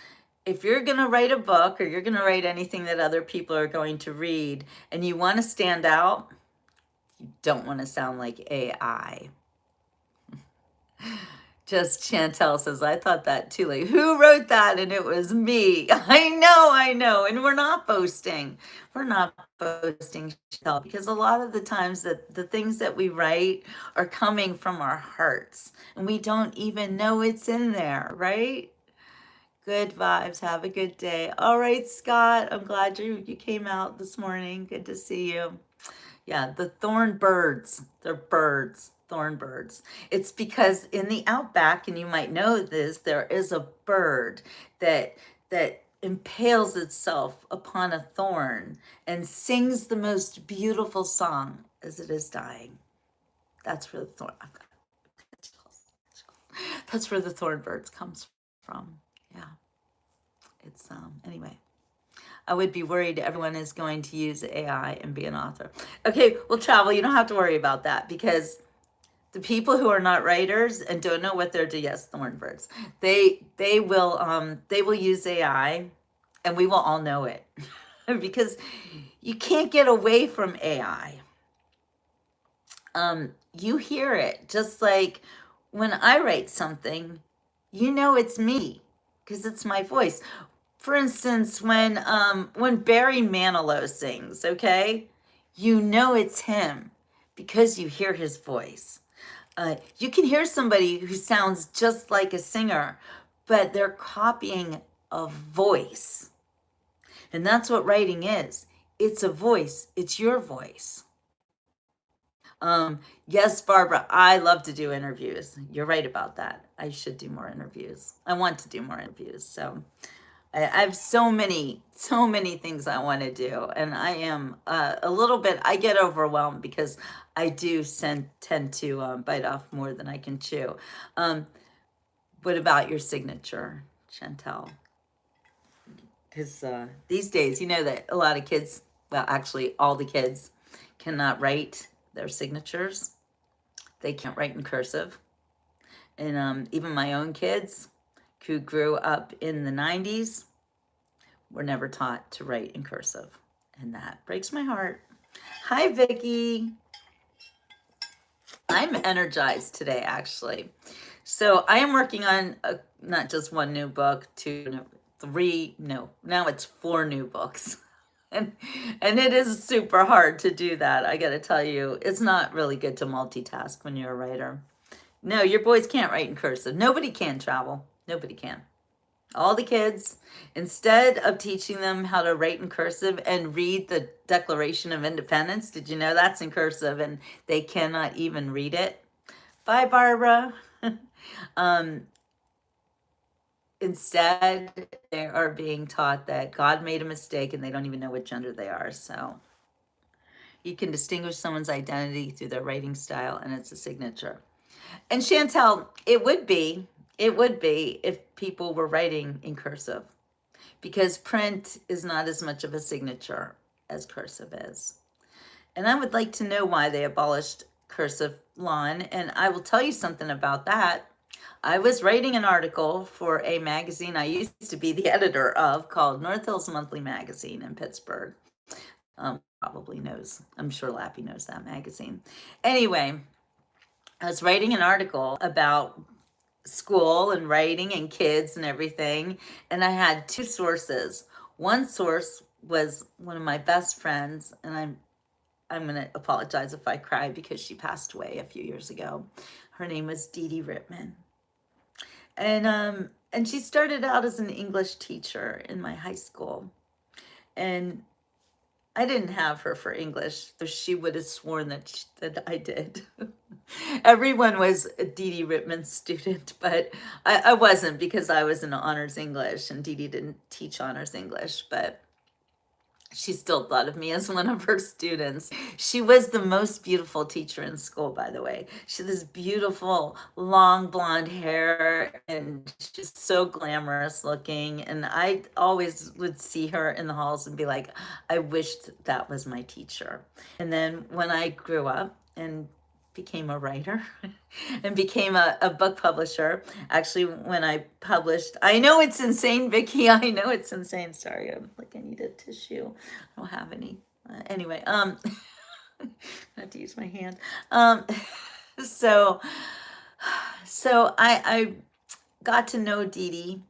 if you're going to write a book or you're going to write anything that other people are going to read and you want to stand out, you don't want to sound like AI. Just Chantel says, I thought that too. Like, who wrote that? And it was me. I know. And we're not boasting. We're not boasting, Chantel, because a lot of the times that the things that we write are coming from our hearts and we don't even know it's in there, right? Good vibes. Have a good day. All right, Scott. I'm glad you came out this morning. Good to see you. Yeah, the thorn birds. They're birds, thorn birds. It's because in the outback, and you might know this, there is a bird that impales itself upon a thorn and sings the most beautiful song as it is dying. That's where the thorn. That's where the thorn birds comes from. Yeah. It's anyway. I would be worried everyone is going to use AI and be an author. Okay, well, Travel, you don't have to worry about that because the people who are not writers and don't know what they're doing, yes, thornbirds, they will use AI, and we will all know it because you can't get away from AI. You hear it just like when I write something, you know it's me because it's my voice. For instance, when Barry Manilow sings, okay, you know it's him because you hear his voice. You can hear somebody who sounds just like a singer, but they're copying a voice. And that's what writing is. It's a voice. It's your voice. Yes, Barbara, I love to do interviews. You're right about that. I should do more interviews. I want to do more interviews. So I have so many things I want to do, and I am a little bit. I get overwhelmed because I do tend to bite off more than I can chew. What about your signature, Chantel? Because these days, you know that a lot of kids, well, actually, all the kids cannot write their signatures. They can't write in cursive, and even my own kids, who grew up in the 90s. Were never taught to write in cursive, and that breaks my heart. Hi, Vicki. I'm energized today, actually. So I am working on not just one new book, now it's 4 new books. And it is super hard to do that. I got to tell you, it's not really good to multitask when you're a writer. No, your boys can't write in cursive. Nobody can, Travel. Nobody can. All the kids, instead of teaching them how to write in cursive and read the Declaration of Independence, did you know that's in cursive and they cannot even read it? Bye, Barbara. Instead, they are being taught that God made a mistake and they don't even know what gender they are. So you can distinguish someone's identity through their writing style, and it's a signature. And Chantel, it would be if people were writing in cursive, because print is not as much of a signature as cursive is. And I would like to know why they abolished cursive, Lon, and I will tell you something about that. I was writing an article for a magazine I used to be the editor of called North Hills Monthly Magazine in Pittsburgh. Probably knows, I'm sure Lappy knows that magazine. Anyway, I was writing an article about school and writing and kids and everything, and I had 2 sources. One source was one of my best friends, and I'm going to apologize if I cry because she passed away a few years ago. Her name was Dee Dee Rittman. And she started out as an English teacher in my high school. And I didn't have her for English, so she would have sworn that I did. Everyone was a Dee Dee Rittman student, but I wasn't, because I was in honors English and Dee Dee didn't teach honors English, but she still thought of me as one of her students. She was the most beautiful teacher in school, by the way. She had this beautiful, long blonde hair, and she's so glamorous looking. And I always would see her in the halls and be like, I wished that was my teacher. And then when I grew up and became a writer and became a book publisher. Actually, when I published, I know it's insane, Vicki. I know it's insane. Sorry, I'm like, I need a tissue. I don't have any. Anyway, I have to use my hand. Um, so, so I got to know Dee Dee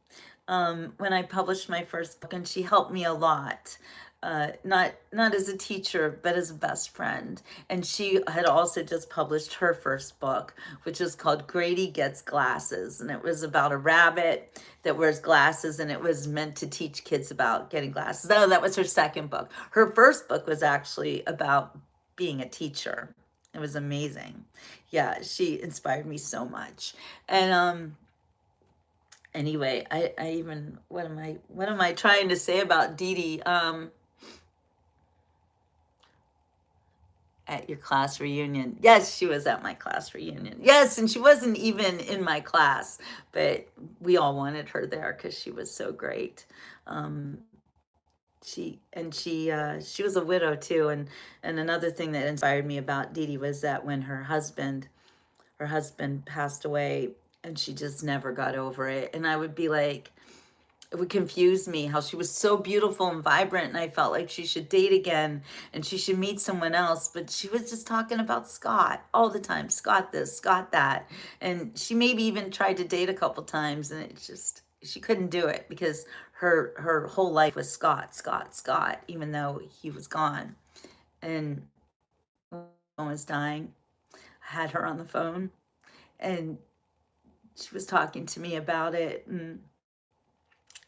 when I published my first book, and she helped me a lot. Not as a teacher, but as a best friend. And she had also just published her first book, which is called Grady Gets Glasses, and it was about a rabbit that wears glasses, and it was meant to teach kids about getting glasses. Oh, that was her second book. Her first book was actually about being a teacher. It was amazing. Yeah, she inspired me so much. And anyway, I even what am I trying to say about Dee Dee? At your class reunion. Yes, she was at my class reunion. Yes, and she wasn't even in my class, but we all wanted her there because she was so great. Um, she was a widow too, and another thing that inspired me about Dee Dee was that when her husband passed away, and she just never got over it, and I would be like, it would confuse me how she was so beautiful and vibrant, and I felt like she should date again and she should meet someone else, but she was just talking about Scott all the time. Scott this, Scott that. And she maybe even tried to date a couple times, and it just, she couldn't do it because her whole life was Scott, Scott, Scott, even though he was gone. And when I was dying, I had her on the phone, and she was talking to me about it, and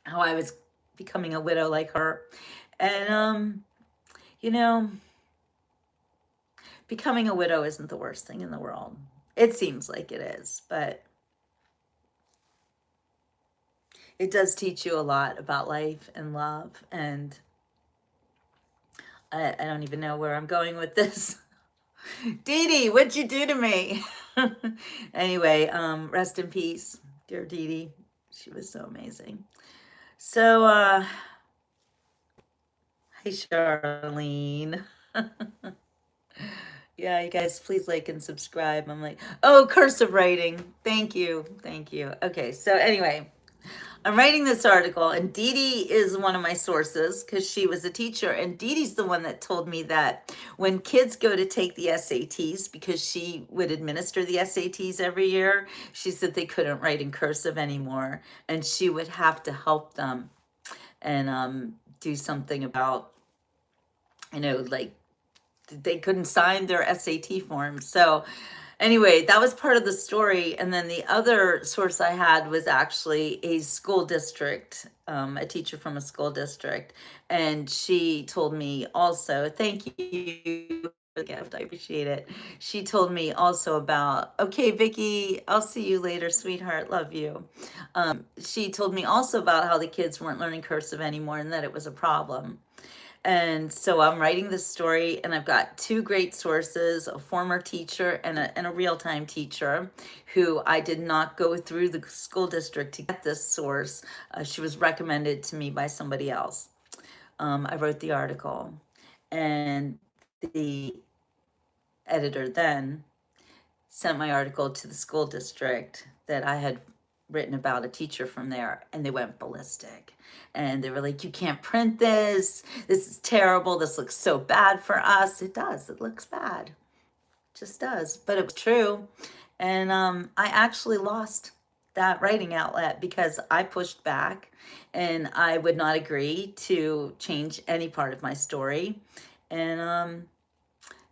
how I was becoming a widow like her. And you know, becoming a widow isn't the worst thing in the world. It seems like it is, but it does teach you a lot about life and love. And I don't even know where I'm going with this. Dee Dee, what'd you do to me? Anyway, rest in peace, dear Dee Dee. She was so amazing. So, hi, Charlene. Yeah, you guys, please like and subscribe. I'm like, oh, cursive writing. Thank you. Thank you. Okay, so anyway, I'm writing this article, and Dee Dee is one of my sources because she was a teacher. And Dee Dee's the one that told me that when kids go to take the SATs, because she would administer the SATs every year, she said they couldn't write in cursive anymore. And she would have to help them and do something about, like they couldn't sign their SAT forms. So anyway, that was part of the story. And then the other source I had was actually a school district, a teacher from a school district. And she told me also, thank you for the gift, I appreciate it. She told me also about, okay, Vicki, I'll see you later, sweetheart, love you. She told me also about how the kids weren't learning cursive anymore and that it was a problem. And so I'm writing this story, and I've got two great sources, a former teacher and a real-time teacher who I did not go through the school district to get this source. She was recommended to me by somebody else. I wrote the article, and the editor then sent my article to the school district that I had written about a teacher from there, and they went ballistic. And they were like, you can't print this. This is terrible. This looks so bad for us. It does. It looks bad. It just does. But it was true. And I actually lost that writing outlet because I pushed back and I would not agree to change any part of my story. And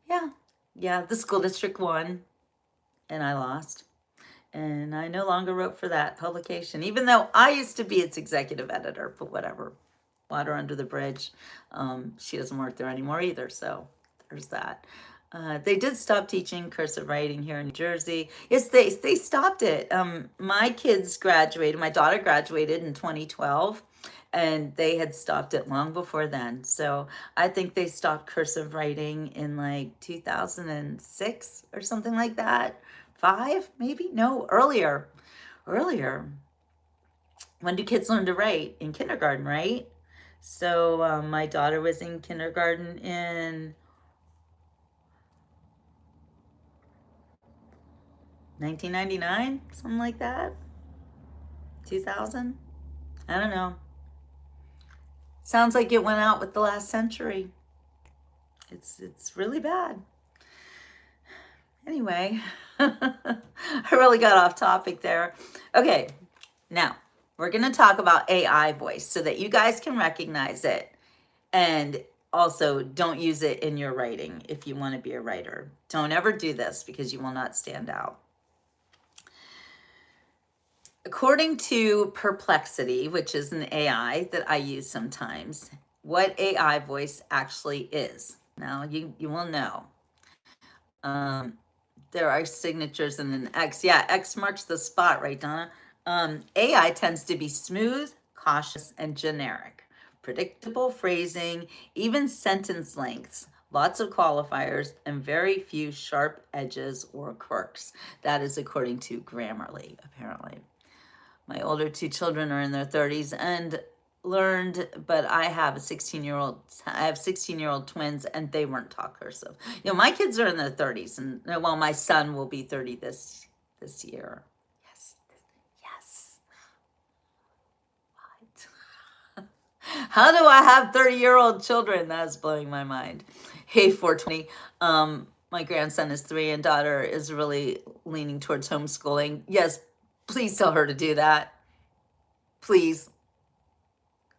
yeah, the school district won and I lost. And I no longer wrote for that publication, even though I used to be its executive editor, but whatever, water under the bridge. She doesn't work there anymore either, so there's that. They did stop teaching cursive writing here in New Jersey. Yes, they stopped it. My kids graduated, my daughter graduated in 2012, and they had stopped it long before then. So I think they stopped cursive writing in like 2006 or something like that. 5, maybe? No, earlier. Earlier. When do kids learn to write? In kindergarten, right? So my daughter was in kindergarten in 1999, something like that. 2000? I don't know. Sounds like it went out with the last century. It's really bad. Anyway, I really got off topic there. Okay, now we're going to talk about AI voice so that you guys can recognize it, and also don't use it in your writing if you want to be a writer. Don't ever do this because you will not stand out. According to Perplexity, which is an AI that I use sometimes, what AI voice actually is. Now you will know. There are signatures and an X. Yeah, X marks the spot, right, Donna? AI tends to be smooth, cautious, and generic. Predictable phrasing, even sentence lengths, lots of qualifiers, and very few sharp edges or quirks. That is according to Grammarly, apparently. My older two children are in their 30s and learned, but I have 16-year-old twins, and they weren't taught cursive. My kids are in their 30s, and well, my son will be 30 this year. Yes. Yes. What? How do I have 30-year-old children? That's blowing my mind. Hey, 420. My grandson is 3 and daughter is really leaning towards homeschooling. Yes, please tell her to do that. Please.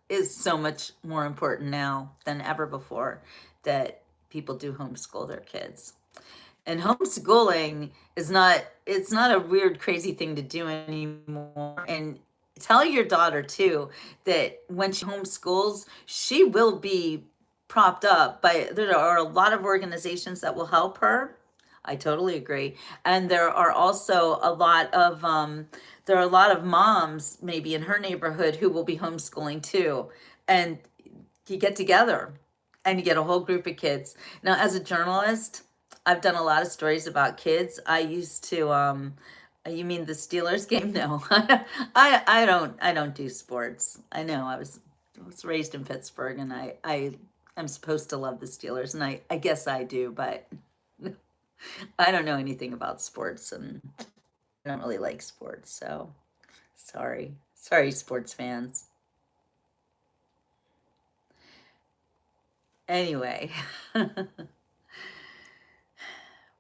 Is so much more important now than ever before that people do homeschool their kids. And homeschooling is it's not a weird, crazy thing to do anymore. And tell your daughter too that when she homeschools, she will be propped up by, there are a lot of organizations that will help her. I totally agree. And there are also a lot of moms maybe in her neighborhood who will be homeschooling too. And you get together and you get a whole group of kids. Now, as a journalist, I've done a lot of stories about kids. I used to, you mean the Steelers game? No, I don't do sports. I know I was raised in Pittsburgh, and I'm supposed to love the Steelers, and I guess I do, but I don't know anything about sports, and I don't really like sports, so sorry, sports fans. Anyway.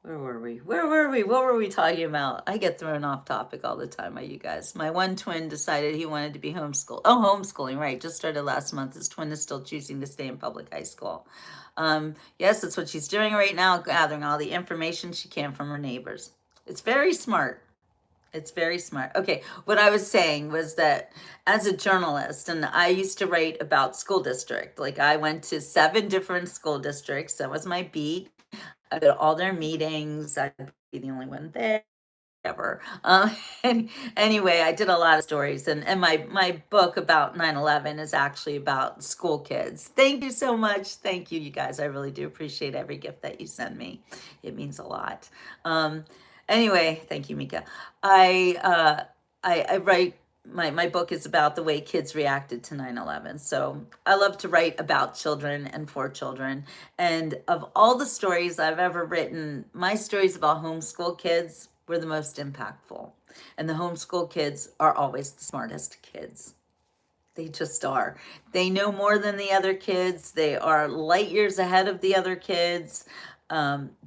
Where were we? What were we talking about? I get thrown off topic all the time by you guys. My one twin decided he wanted to be homeschooled. Oh, homeschooling, right. Just started last month. His twin is still choosing to stay in public high school. Yes, that's what she's doing right now, gathering all the information she can from her neighbors. It's very smart. It's very smart. Okay, what I was saying was that as a journalist, and I used to write about school district, like I went to 7 different school districts. That was my beat. I go to all their meetings. I'd be the only one there ever. And anyway, I did a lot of stories, and my book about 9/11 is actually about school kids. Thank you so much. Thank you, you guys. I really do appreciate every gift that you send me. It means a lot. Anyway, thank you, Mika. I write, my book is about the way kids reacted to 9/11. So I love to write about children and for children. And of all the stories I've ever written, my stories about homeschool kids were the most impactful. And the homeschool kids are always the smartest kids. They just are. They know more than the other kids. They are light years ahead of the other kids.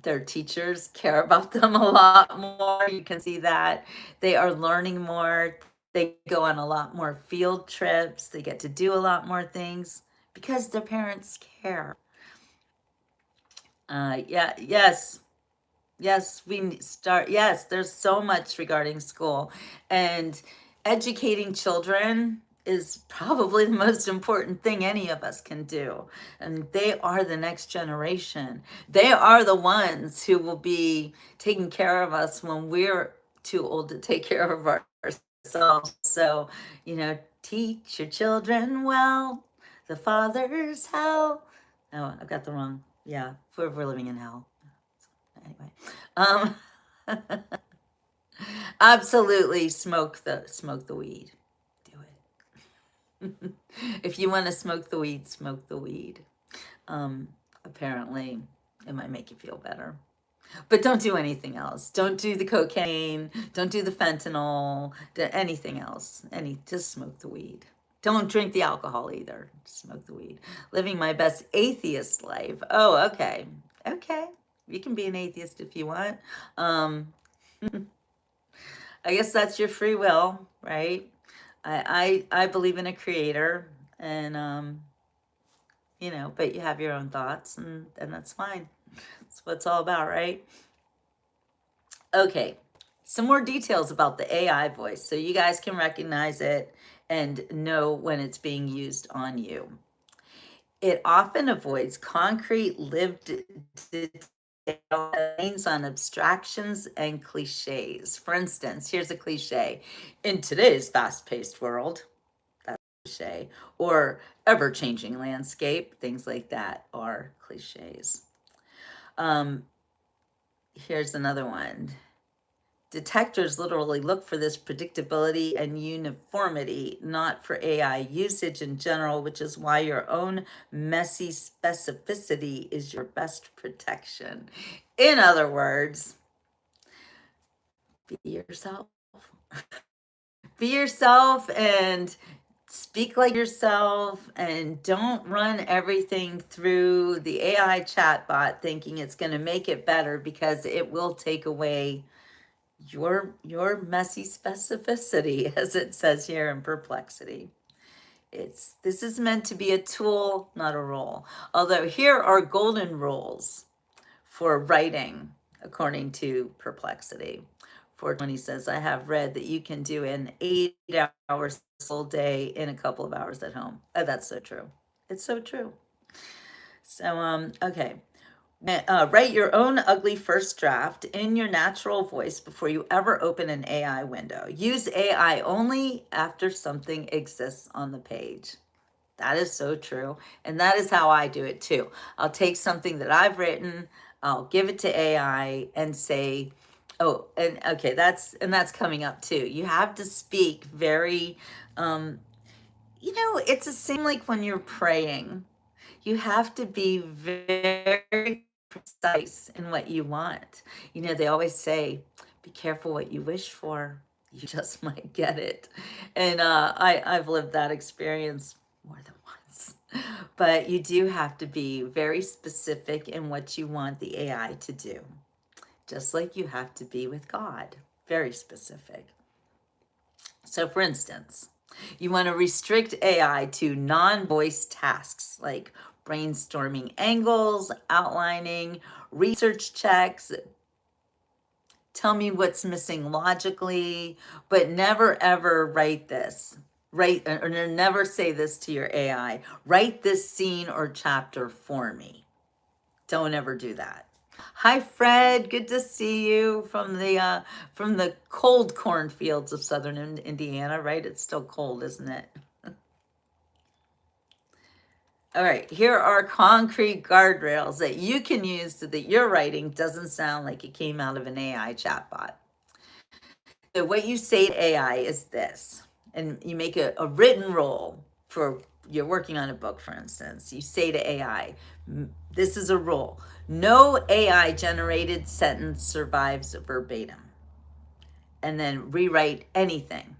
Their teachers care about them a lot more. You can see that. They are learning more. They go on a lot more field trips. They get to do a lot more things because their parents care. Yes, yes, there's so much regarding school, and educating children is probably the most important thing any of us can do. And they are the next generation. They are the ones who will be taking care of us when we're too old to take care of ourselves. So, teach your children well, the Father's hell. Oh, I've got the wrong. Yeah, we're living in hell. Anyway, absolutely smoke the weed. Do it. If you want to smoke the weed, smoke the weed. Apparently, it might make you feel better. But don't do anything else. Don't do the cocaine. Don't do the fentanyl. Anything else. Just smoke the weed. Don't drink the alcohol either. Smoke the weed. Living my best atheist life. Oh, okay. Okay. You can be an atheist if you want. Um, I guess that's your free will, right? I believe in a creator, and but you have your own thoughts, and that's fine. That's what it's all about, right? Okay, some more details about the AI voice so you guys can recognize it and know when it's being used on you. It often avoids concrete lived details on abstractions and cliches. For instance, here's a cliche. In today's fast-paced world, that's a cliche, or ever-changing landscape, things like that are cliches. Here's another one. Detectors literally look for this predictability and uniformity, not for AI usage in general, which is why your own messy specificity is your best protection. In other words, be yourself. Be yourself and speak like yourself, and don't run everything through the AI chatbot thinking it's going to make it better, because it will take away your messy specificity, as it says here in Perplexity. This is meant to be a tool, not a role. Although here are golden rules for writing, according to Perplexity. 420 says, I have read that you can do an 8-hour full day in a couple of hours at home. Oh, that's so true. It's so true. So, okay. Write your own ugly first draft in your natural voice before you ever open an AI window. Use AI only after something exists on the page. That is so true. And that is how I do it too. I'll take something that I've written, I'll give it to AI and say, oh, and okay, that's coming up too. You have to speak very, it's the same like when you're praying. You have to be very precise in what you want. They always say, be careful what you wish for. You just might get it. And I've lived that experience more than once. But you do have to be very specific in what you want the AI to do. Just like you have to be with God, very specific. So for instance, you want to restrict AI to non-voice tasks like brainstorming angles, outlining, research checks, tell me what's missing logically, but never ever write this. Write, or never say this to your AI. Write this scene or chapter for me. Don't ever do that. Hi, Fred. Good to see you from the cold cornfields of southern Indiana. Right? It's still cold, isn't it? All right. Here are concrete guardrails that you can use so that your writing doesn't sound like it came out of an AI chatbot. So what you say to AI is this, and you make a written rule for, you're working on a book, for instance. You say to AI, this is a rule. No AI generated sentence survives verbatim. And then rewrite anything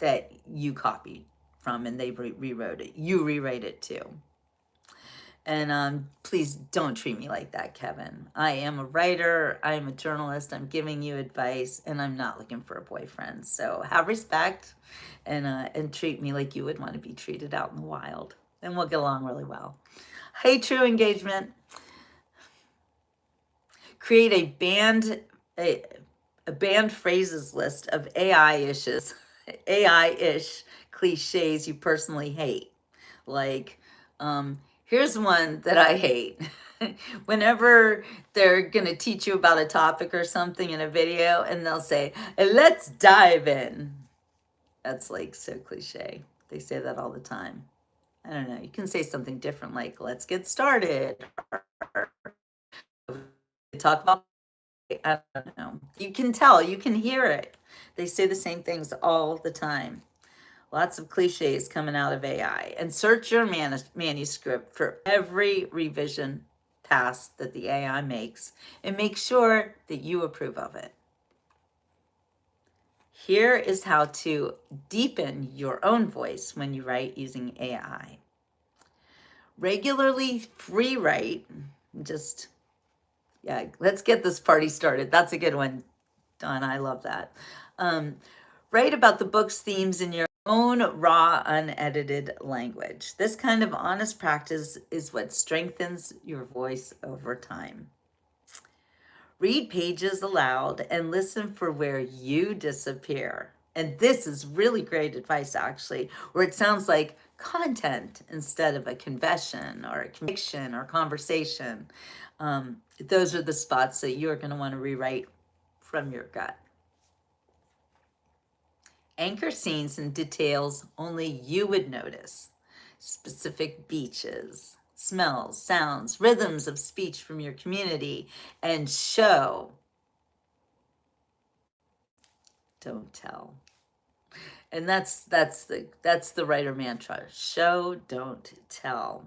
that you copied from and they rewrote it. You rewrite it too. And please don't treat me like that, Kevin. I am a writer, I am a journalist, I'm giving you advice, and I'm not looking for a boyfriend. So have respect and treat me like you would want to be treated out in the wild. And we'll get along really well. Hey, True Engagement. Create a banned phrases list of AI-ish cliches you personally hate. Like, here's one that I hate. Whenever they're going to teach you about a topic or something in a video, and they'll say, let's dive in. That's like so cliche. They say that all the time. I don't know. You can say something different, like, let's get started. Or talk about, I don't know. You can tell, you can hear it. They say the same things all the time. Lots of cliches coming out of AI. And search your manuscript for every revision pass that the AI makes and make sure that you approve of it. Here is how to deepen your own voice when you write using AI. Regularly free write, just Yeah, let's get this party started. That's a good one, Don. I love that. Um, write about the book's themes in your own raw, unedited language. This kind of honest practice is what strengthens your voice over time. Read pages aloud and listen for where you disappear. And this is really great advice, actually, where it sounds like content instead of a confession or a conviction or conversation. Those are the spots that you're going to want to rewrite from your gut. Anchor scenes and details only you would notice. Specific beaches, smells, sounds, rhythms of speech from your community, and show, don't tell. And that's the writer mantra. Show, don't tell.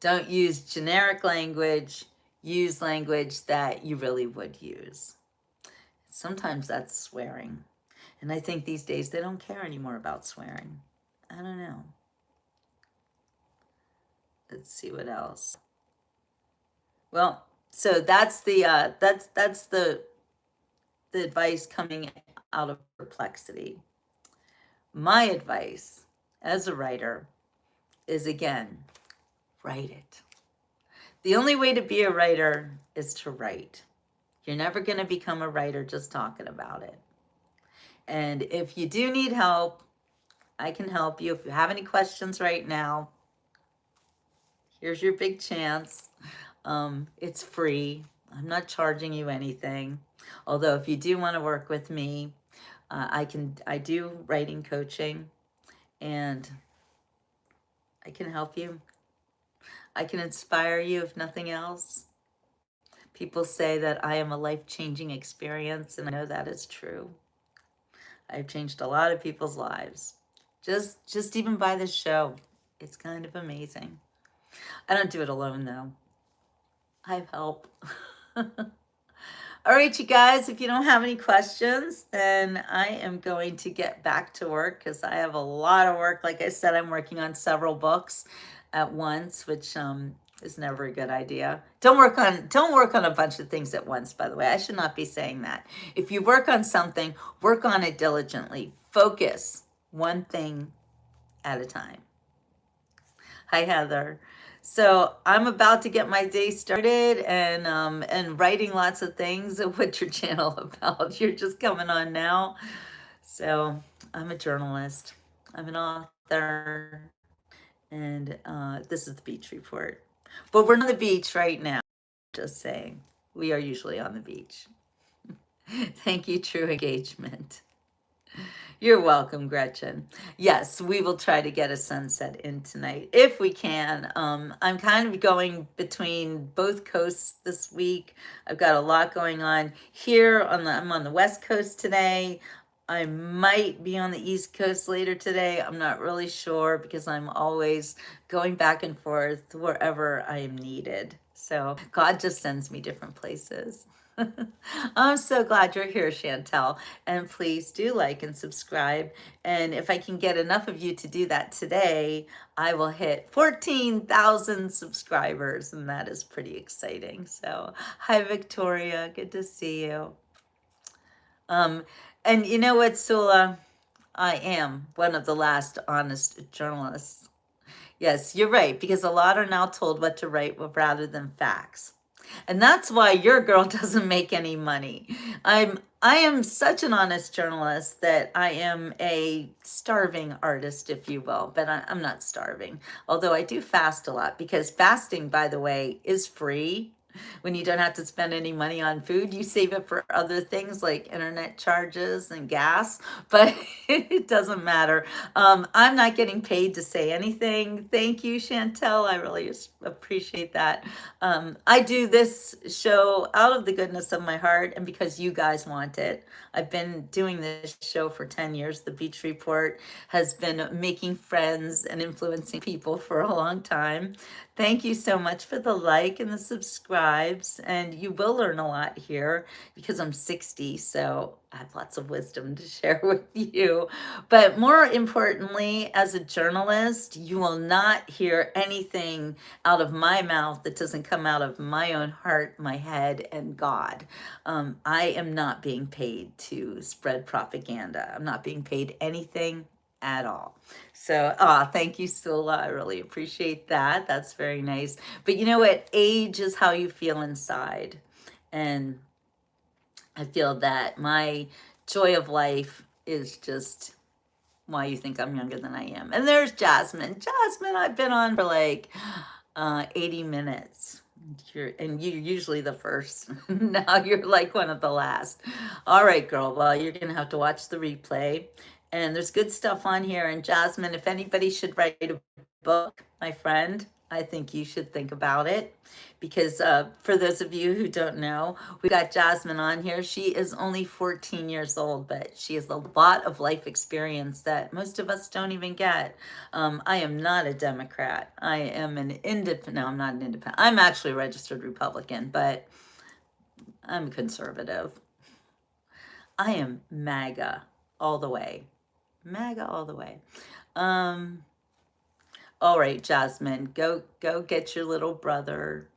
Don't use generic language. Use language that you really would use. Sometimes that's swearing. And I think these days they don't care anymore about swearing. I don't know. Let's see what else. Well, so that's the the advice coming out of perplexity. My advice as a writer is, again, write it. The only way to be a writer is to write. You're never going to become a writer just talking about it. And if you do need help, I can help you. If you have any questions right now, here's your big chance. It's free. I'm not charging you anything. Although if you do want to work with me, I do writing coaching, and I can help you. I can inspire you, if nothing else. People say that I am a life-changing experience, and I know that is true. I've changed a lot of people's lives. Just even by this show. It's kind of amazing. I don't do it alone, though. I have help. All right, you guys, if you don't have any questions, then I am going to get back to work because I have a lot of work. Like I said, I'm working on several books at once, which is never a good idea. Don't work on a bunch of things at once, by the way. I should not be saying that. If you work on something, work on it diligently. Focus one thing at a time. Hi, Heather. So I'm about to get my day started and writing lots of things. What's your channel about? You're just coming on now. So I'm a journalist. I'm an author, and this is the beach report. But we're on the beach right now. Just saying, we are usually on the beach. Thank you, True Engagement. You're welcome, Gretchen. Yes, we will try to get a sunset in tonight if we can. I'm kind of going between both coasts this week. I've got a lot going on here. I'm on the West Coast today. I might be on the East Coast later today. I'm not really sure because I'm always going back and forth wherever I am needed. So God just sends me different places. I'm so glad you're here, Chantel. And please do like and subscribe. And if I can get enough of you to do that today, I will hit 14,000 subscribers. And that is pretty exciting. So, hi, Victoria. Good to see you. And you know what, Sula? I am one of the last honest journalists. Yes, you're right, because a lot are now told what to write rather than facts. And that's why your girl doesn't make any money. I am such an honest journalist that I am a starving artist, if you will, but I'm not starving. Although I do fast a lot, because fasting, by the way, is free. When you don't have to spend any money on food, you save it for other things like internet charges and gas, but it doesn't matter. I'm not getting paid to say anything. Thank you, Chantel. I really appreciate that. I do this show out of the goodness of my heart and because you guys want it. I've been doing this show for 10 years. The Beach Report has been making friends and influencing people for a long time. Thank you so much for the like and the subscribe. tribes, and you will learn a lot here because I'm 60, so I have lots of wisdom to share with you. But more importantly, as a journalist, you will not hear anything out of my mouth that doesn't come out of my own heart, my head, and God. I am not being paid to spread propaganda. I'm not being paid anything at all. So, thank you, Sula. I really appreciate that. That's very nice. But you know what? Age is how you feel inside. And I feel that my joy of life is just why you think I'm younger than I am. And there's Jasmine. Jasmine, I've been on for like 80 minutes. And you're usually the first. Now you're like one of the last. All right, girl. Well, you're going to have to watch the replay. And there's good stuff on here. And Jasmine, if anybody should write a book, my friend, I think you should think about it. Because for those of you who don't know, we got Jasmine on here. She is only 14 years old, but she has a lot of life experience that most of us don't even get. I am not a Democrat. I am an independent. No, I'm not an independent. I'm actually a registered Republican, but I'm conservative. I am MAGA all the way. MAGA all the way. All right, Jasmine, go get your little brother.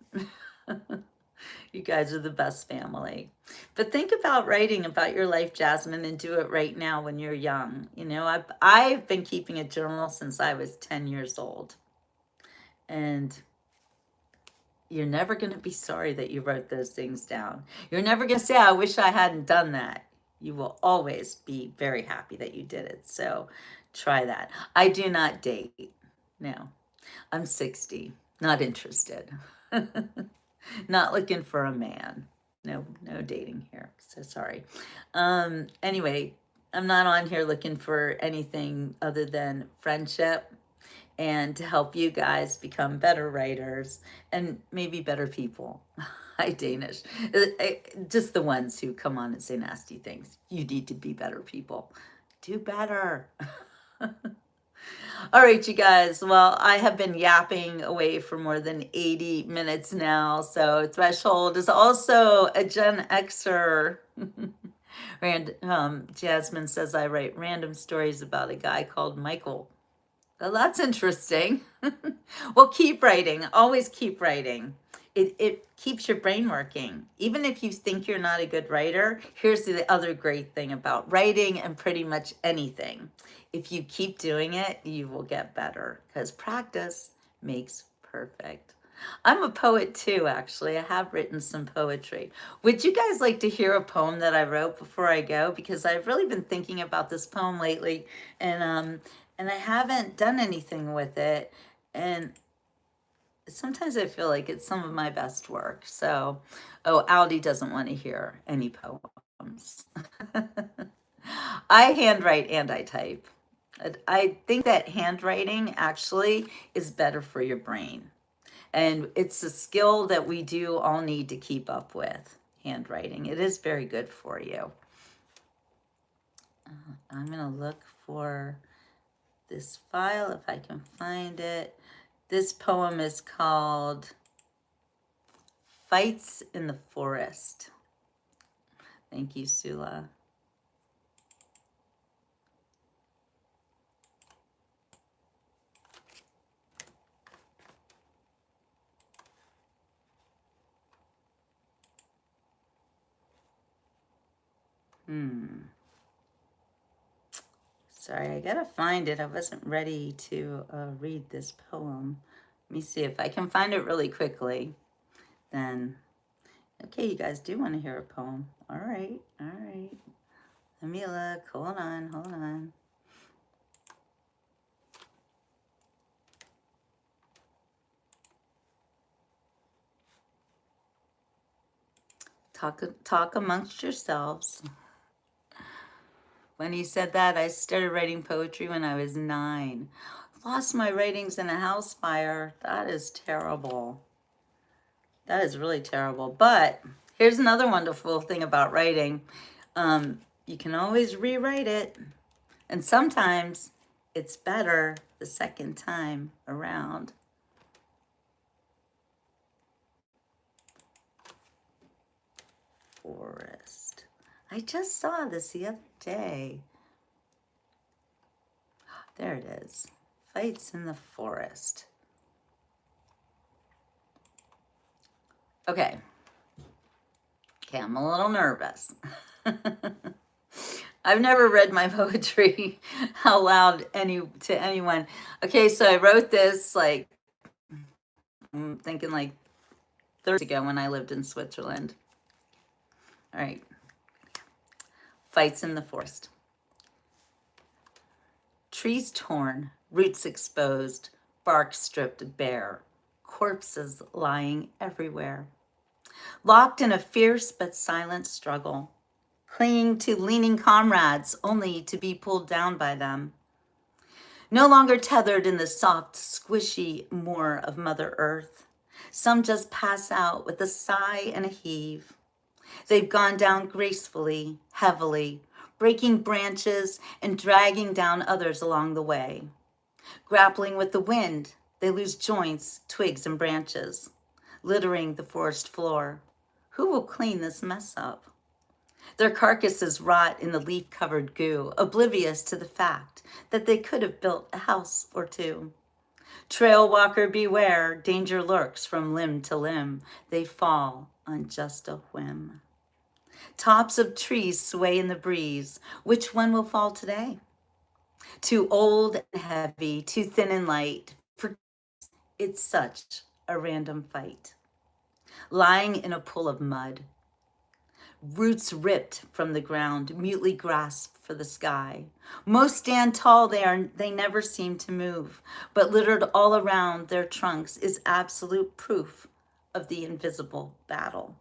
You guys are the best family. But think about writing about your life, Jasmine, and do it right now when you're young. You know, I've been keeping a journal since I was 10 years old. And you're never going to be sorry that you wrote those things down. You're never going to say, I wish I hadn't done that. You will always be very happy that you did it. So try that. I do not date. No, I'm 60. Not interested. Not looking for a man. No dating here. So sorry. Anyway, I'm not on here looking for anything other than friendship and to help you guys become better writers and maybe better people. Hi, Danish. Just the ones who come on and say nasty things. You need to be better people. Do better. All right, you guys. Well, I have been yapping away for more than 80 minutes now. So Threshold is also a Gen Xer. Jasmine says I write random stories about a guy called Michael. Well, that's interesting. Well, keep writing. Always keep writing. It keeps your brain working. Even if you think you're not a good writer, here's the other great thing about writing and pretty much anything. If you keep doing it, you will get better because practice makes perfect. I'm a poet too, actually. I have written some poetry. Would you guys like to hear a poem that I wrote before I go? Because I've really been thinking about this poem lately, and I haven't done anything with it. And sometimes I feel like it's some of my best work. So, oh, Aldi doesn't want to hear any poems. I handwrite and I type. I think that handwriting actually is better for your brain. And it's a skill that we do all need to keep up with, handwriting. It is very good for you. I'm going to look for this file if I can find it. This poem is called Fights in the Forest. Thank you, Sula. Sorry, I gotta find it. I wasn't ready to read this poem. Let me see if I can find it really quickly. Then, okay, you guys do want to hear a poem. All right. Let me look. Hold on. Talk amongst yourselves. When he said that, I started writing poetry when I was 9. Lost my writings in a house fire. That is terrible. That is really terrible. But here's another wonderful thing about writing. You can always rewrite it. And sometimes it's better the second time around. forest. I just saw this the other day. There it is. Fights in the forest. Okay. Okay, I'm a little nervous. I've never read my poetry out loud to anyone. Okay, so I wrote this like, I'm thinking like 30 years ago when I lived in Switzerland. All right. Fights in the forest. Trees torn, roots exposed, bark stripped bare, corpses lying everywhere. Locked in a fierce but silent struggle, clinging to leaning comrades only to be pulled down by them. No longer tethered in the soft, squishy moor of Mother Earth, some just pass out with a sigh and a heave. They've gone down gracefully, heavily, breaking branches and dragging down others along the way. Grappling with the wind, they lose joints, twigs, and branches, littering the forest floor. Who will clean this mess up? Their carcasses rot in the leaf-covered goo, oblivious to the fact that they could have built a house or two. Trail walker beware, danger lurks from limb to limb. They fall on just a whim. Tops of trees sway in the breeze. Which one will fall today? Too old and heavy, too thin and light. For it's such a random fight. Lying in a pool of mud, roots ripped from the ground, mutely grasp for the sky. Most stand tall, they never seem to move, but littered all around their trunks is absolute proof of the invisible battle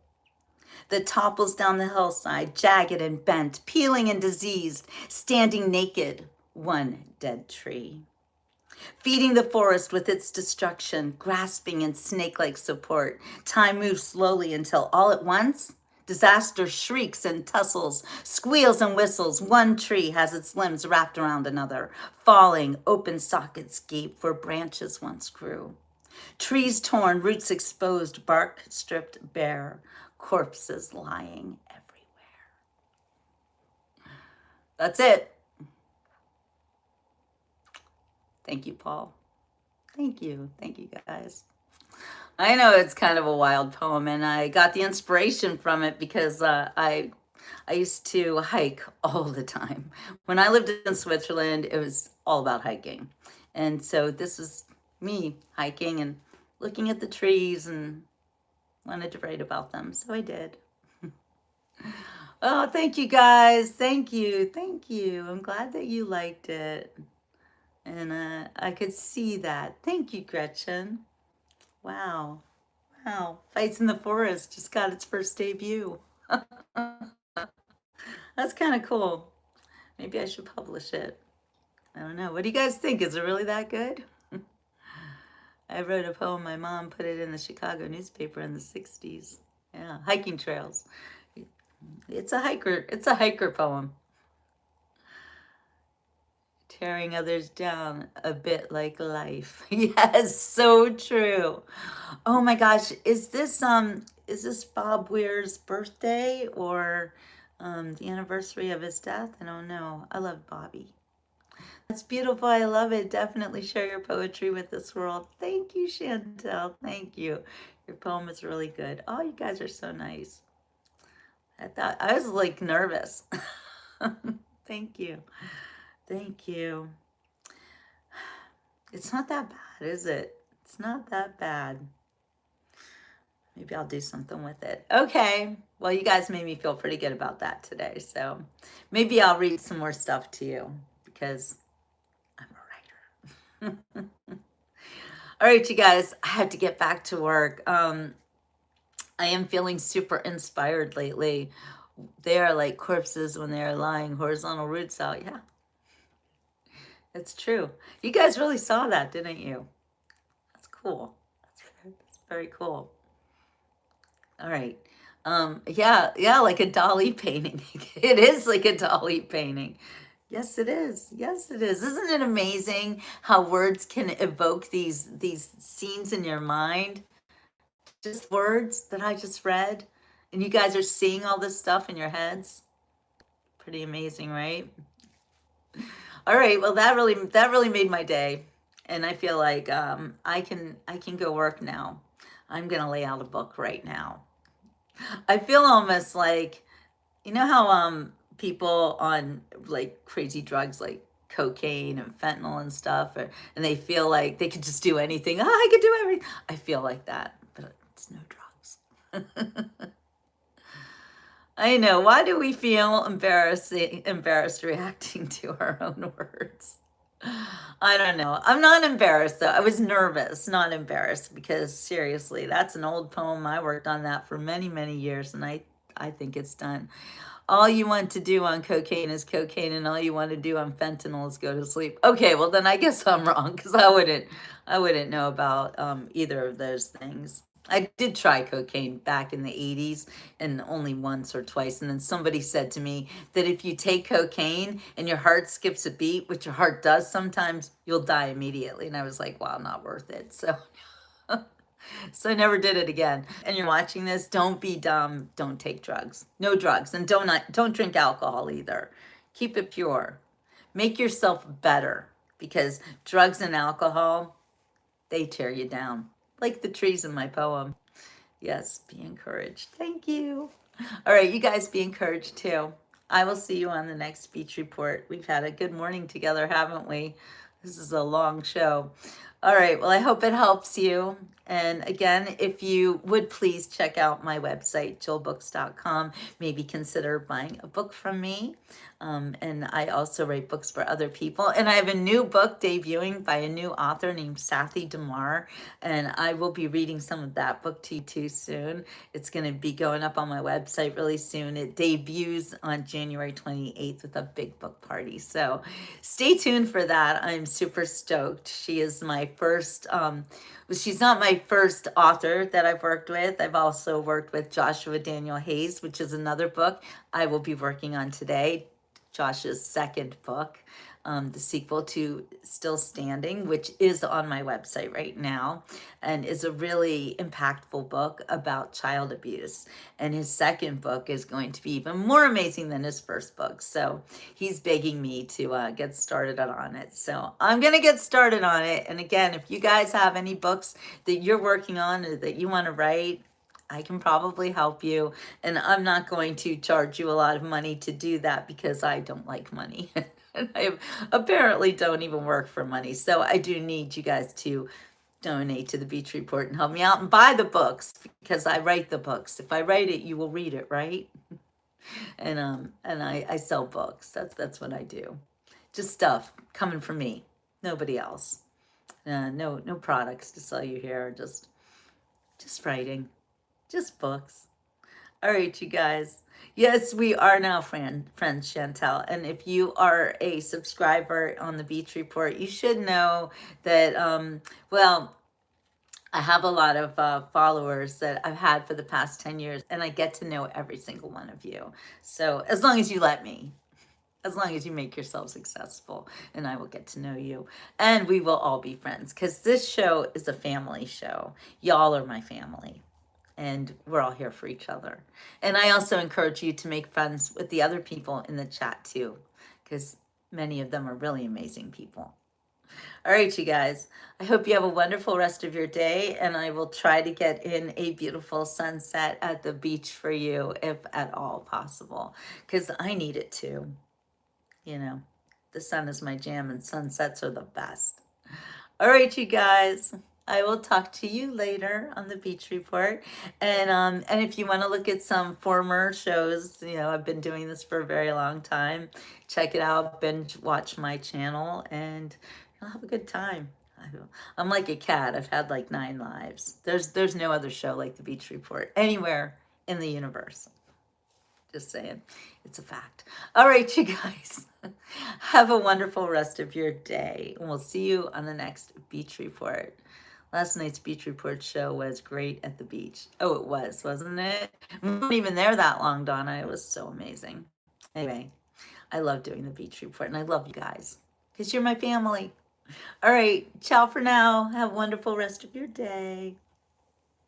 that topples down the hillside, jagged and bent, peeling and diseased, standing naked, one dead tree. Feeding the forest with its destruction, grasping in snake-like support, time moves slowly until all at once, disaster shrieks and tussles, squeals and whistles. One tree has its limbs wrapped around another, falling, open sockets gape where branches once grew. Trees torn, roots exposed, bark stripped bare, corpses lying everywhere. That's it. Thank you, Paul. Thank you. Thank you, guys. I know it's kind of a wild poem, and I got the inspiration from it because I used to hike all the time. When I lived in Switzerland, it was all about hiking. And so this was me hiking and looking at the trees and wanted to write about them. So I did. Oh, thank you, guys. Thank you. Thank you. I'm glad that you liked it. And I could see that. Thank you, Gretchen. Wow. Wow. Fights in the Forest just got its first debut. That's kind of cool. Maybe I should publish it. I don't know. What do you guys think? Is it really that good? I wrote a poem. My mom put it in the Chicago newspaper in the 60s. Yeah, hiking trails. It's a hiker poem. Tearing others down a bit like life. Yes, so true. Oh my gosh, is this Bob Weir's birthday or the anniversary of his death? I don't know. I love Bobby. That's beautiful. I love it. Definitely share your poetry with this world. Thank you, Chantel. Thank you. Your poem is really good. Oh, you guys are so nice. I was like nervous. Thank you. Thank you. It's not that bad, is it? It's not that bad. Maybe I'll do something with it. Okay. Well, you guys made me feel pretty good about that today. So maybe I'll read some more stuff to you because I'm a writer. All right, you guys, I have to get back to work. I am feeling super inspired lately. They are like corpses when they are lying horizontal roots out. Yeah. It's true. You guys really saw that, didn't you? That's cool. That's very cool. All right. Yeah, like a Dali painting. It is like a Dali painting. Yes, it is. Yes, it is. Isn't it amazing how words can evoke these scenes in your mind? Just words that I just read. And you guys are seeing all this stuff in your heads. Pretty amazing, right? All right, well that really made my day. And I feel like I can go work now. I'm gonna lay out a book right now. I feel almost like, you know how people on like crazy drugs like cocaine and fentanyl and stuff, and they feel like they could just do anything. Oh, I could do everything. I feel like that, but it's no drugs. I know. Why do we feel embarrassed reacting to our own words? I don't know. I'm not embarrassed though. I was nervous, not embarrassed, because seriously, that's an old poem. I worked on that for many, many years, and I think it's done. All you want to do on cocaine is cocaine, and all you want to do on fentanyl is go to sleep. Okay, well then I guess I'm wrong, because I wouldn't know about either of those things. I did try cocaine back in the 80s, and only once or twice. And then somebody said to me that if you take cocaine and your heart skips a beat, which your heart does sometimes, you'll die immediately. And I was like, wow, not worth it. So so I never did it again. And you're watching this, don't be dumb. Don't take drugs. No drugs. And don't drink alcohol either. Keep it pure. Make yourself better, because drugs and alcohol, they tear you down. Like the trees in my poem. Yes, be encouraged. Thank you. All right, you guys be encouraged too. I will see you on the next Beach Report. We've had a good morning together, haven't we? This is a long show. All right, well, I hope it helps you. And again, if you would please check out my website, jillbooks.com. Maybe consider buying a book from me. And I also write books for other people. And I have a new book debuting by a new author named Sathi Damar. And I will be reading some of that book to you too soon. It's going to be going up on my website really soon. It debuts on January 28th with a big book party. So stay tuned for that. I'm super stoked. She is my first, she's not my first author that I've worked with. I've also worked with Joshua Daniel Hayes, which is another book I will be working on today. Josh's second book, the sequel to Still Standing, which is on my website right now, and is a really impactful book about child abuse. And his second book is going to be even more amazing than his first book. So he's begging me to get started on it. So I'm going to get started on it. And again, if you guys have any books that you're working on or that you want to write, I can probably help you. And I'm not going to charge you a lot of money to do that, because I don't like money. And I apparently don't even work for money. So I do need you guys to donate to the Beach Report and help me out and buy the books, because I write the books. If I write it, you will read it, right? And I sell books. That's what I do. Just stuff coming from me, nobody else. No products to sell you here. Just writing. Just books. All right, you guys. Yes, we are now friends, Chantel. And if you are a subscriber on the Beach Report, you should know that, well, I have a lot of followers that I've had for the past 10 years, and I get to know every single one of you. So as long as you let me, as long as you make yourself successful, and I will get to know you, and we will all be friends, because this show is a family show. Y'all are my family, and we're all here for each other. And I also encourage you to make friends with the other people in the chat too, because many of them are really amazing people. All right, you guys, I hope you have a wonderful rest of your day, and I will try to get in a beautiful sunset at the beach for you, if at all possible, because I need it too. You know, the sun is my jam, and sunsets are the best. All right, you guys. I will talk to you later on the Beach Report. And if you want to look at some former shows, you know, I've been doing this for a very long time. Check it out, binge watch my channel, and you'll have a good time. I'm like a cat. I've had like 9 lives. There's no other show like the Beach Report anywhere in the universe. Just saying. It's a fact. All right, you guys. Have a wonderful rest of your day. And we'll see you on the next Beach Report. Last night's Beach Report show was great at the beach. Oh, it was, wasn't it? We weren't even there that long, Donna. It was so amazing. Anyway, I love doing the Beach Report, and I love you guys, because you're my family. All right. Ciao for now. Have a wonderful rest of your day.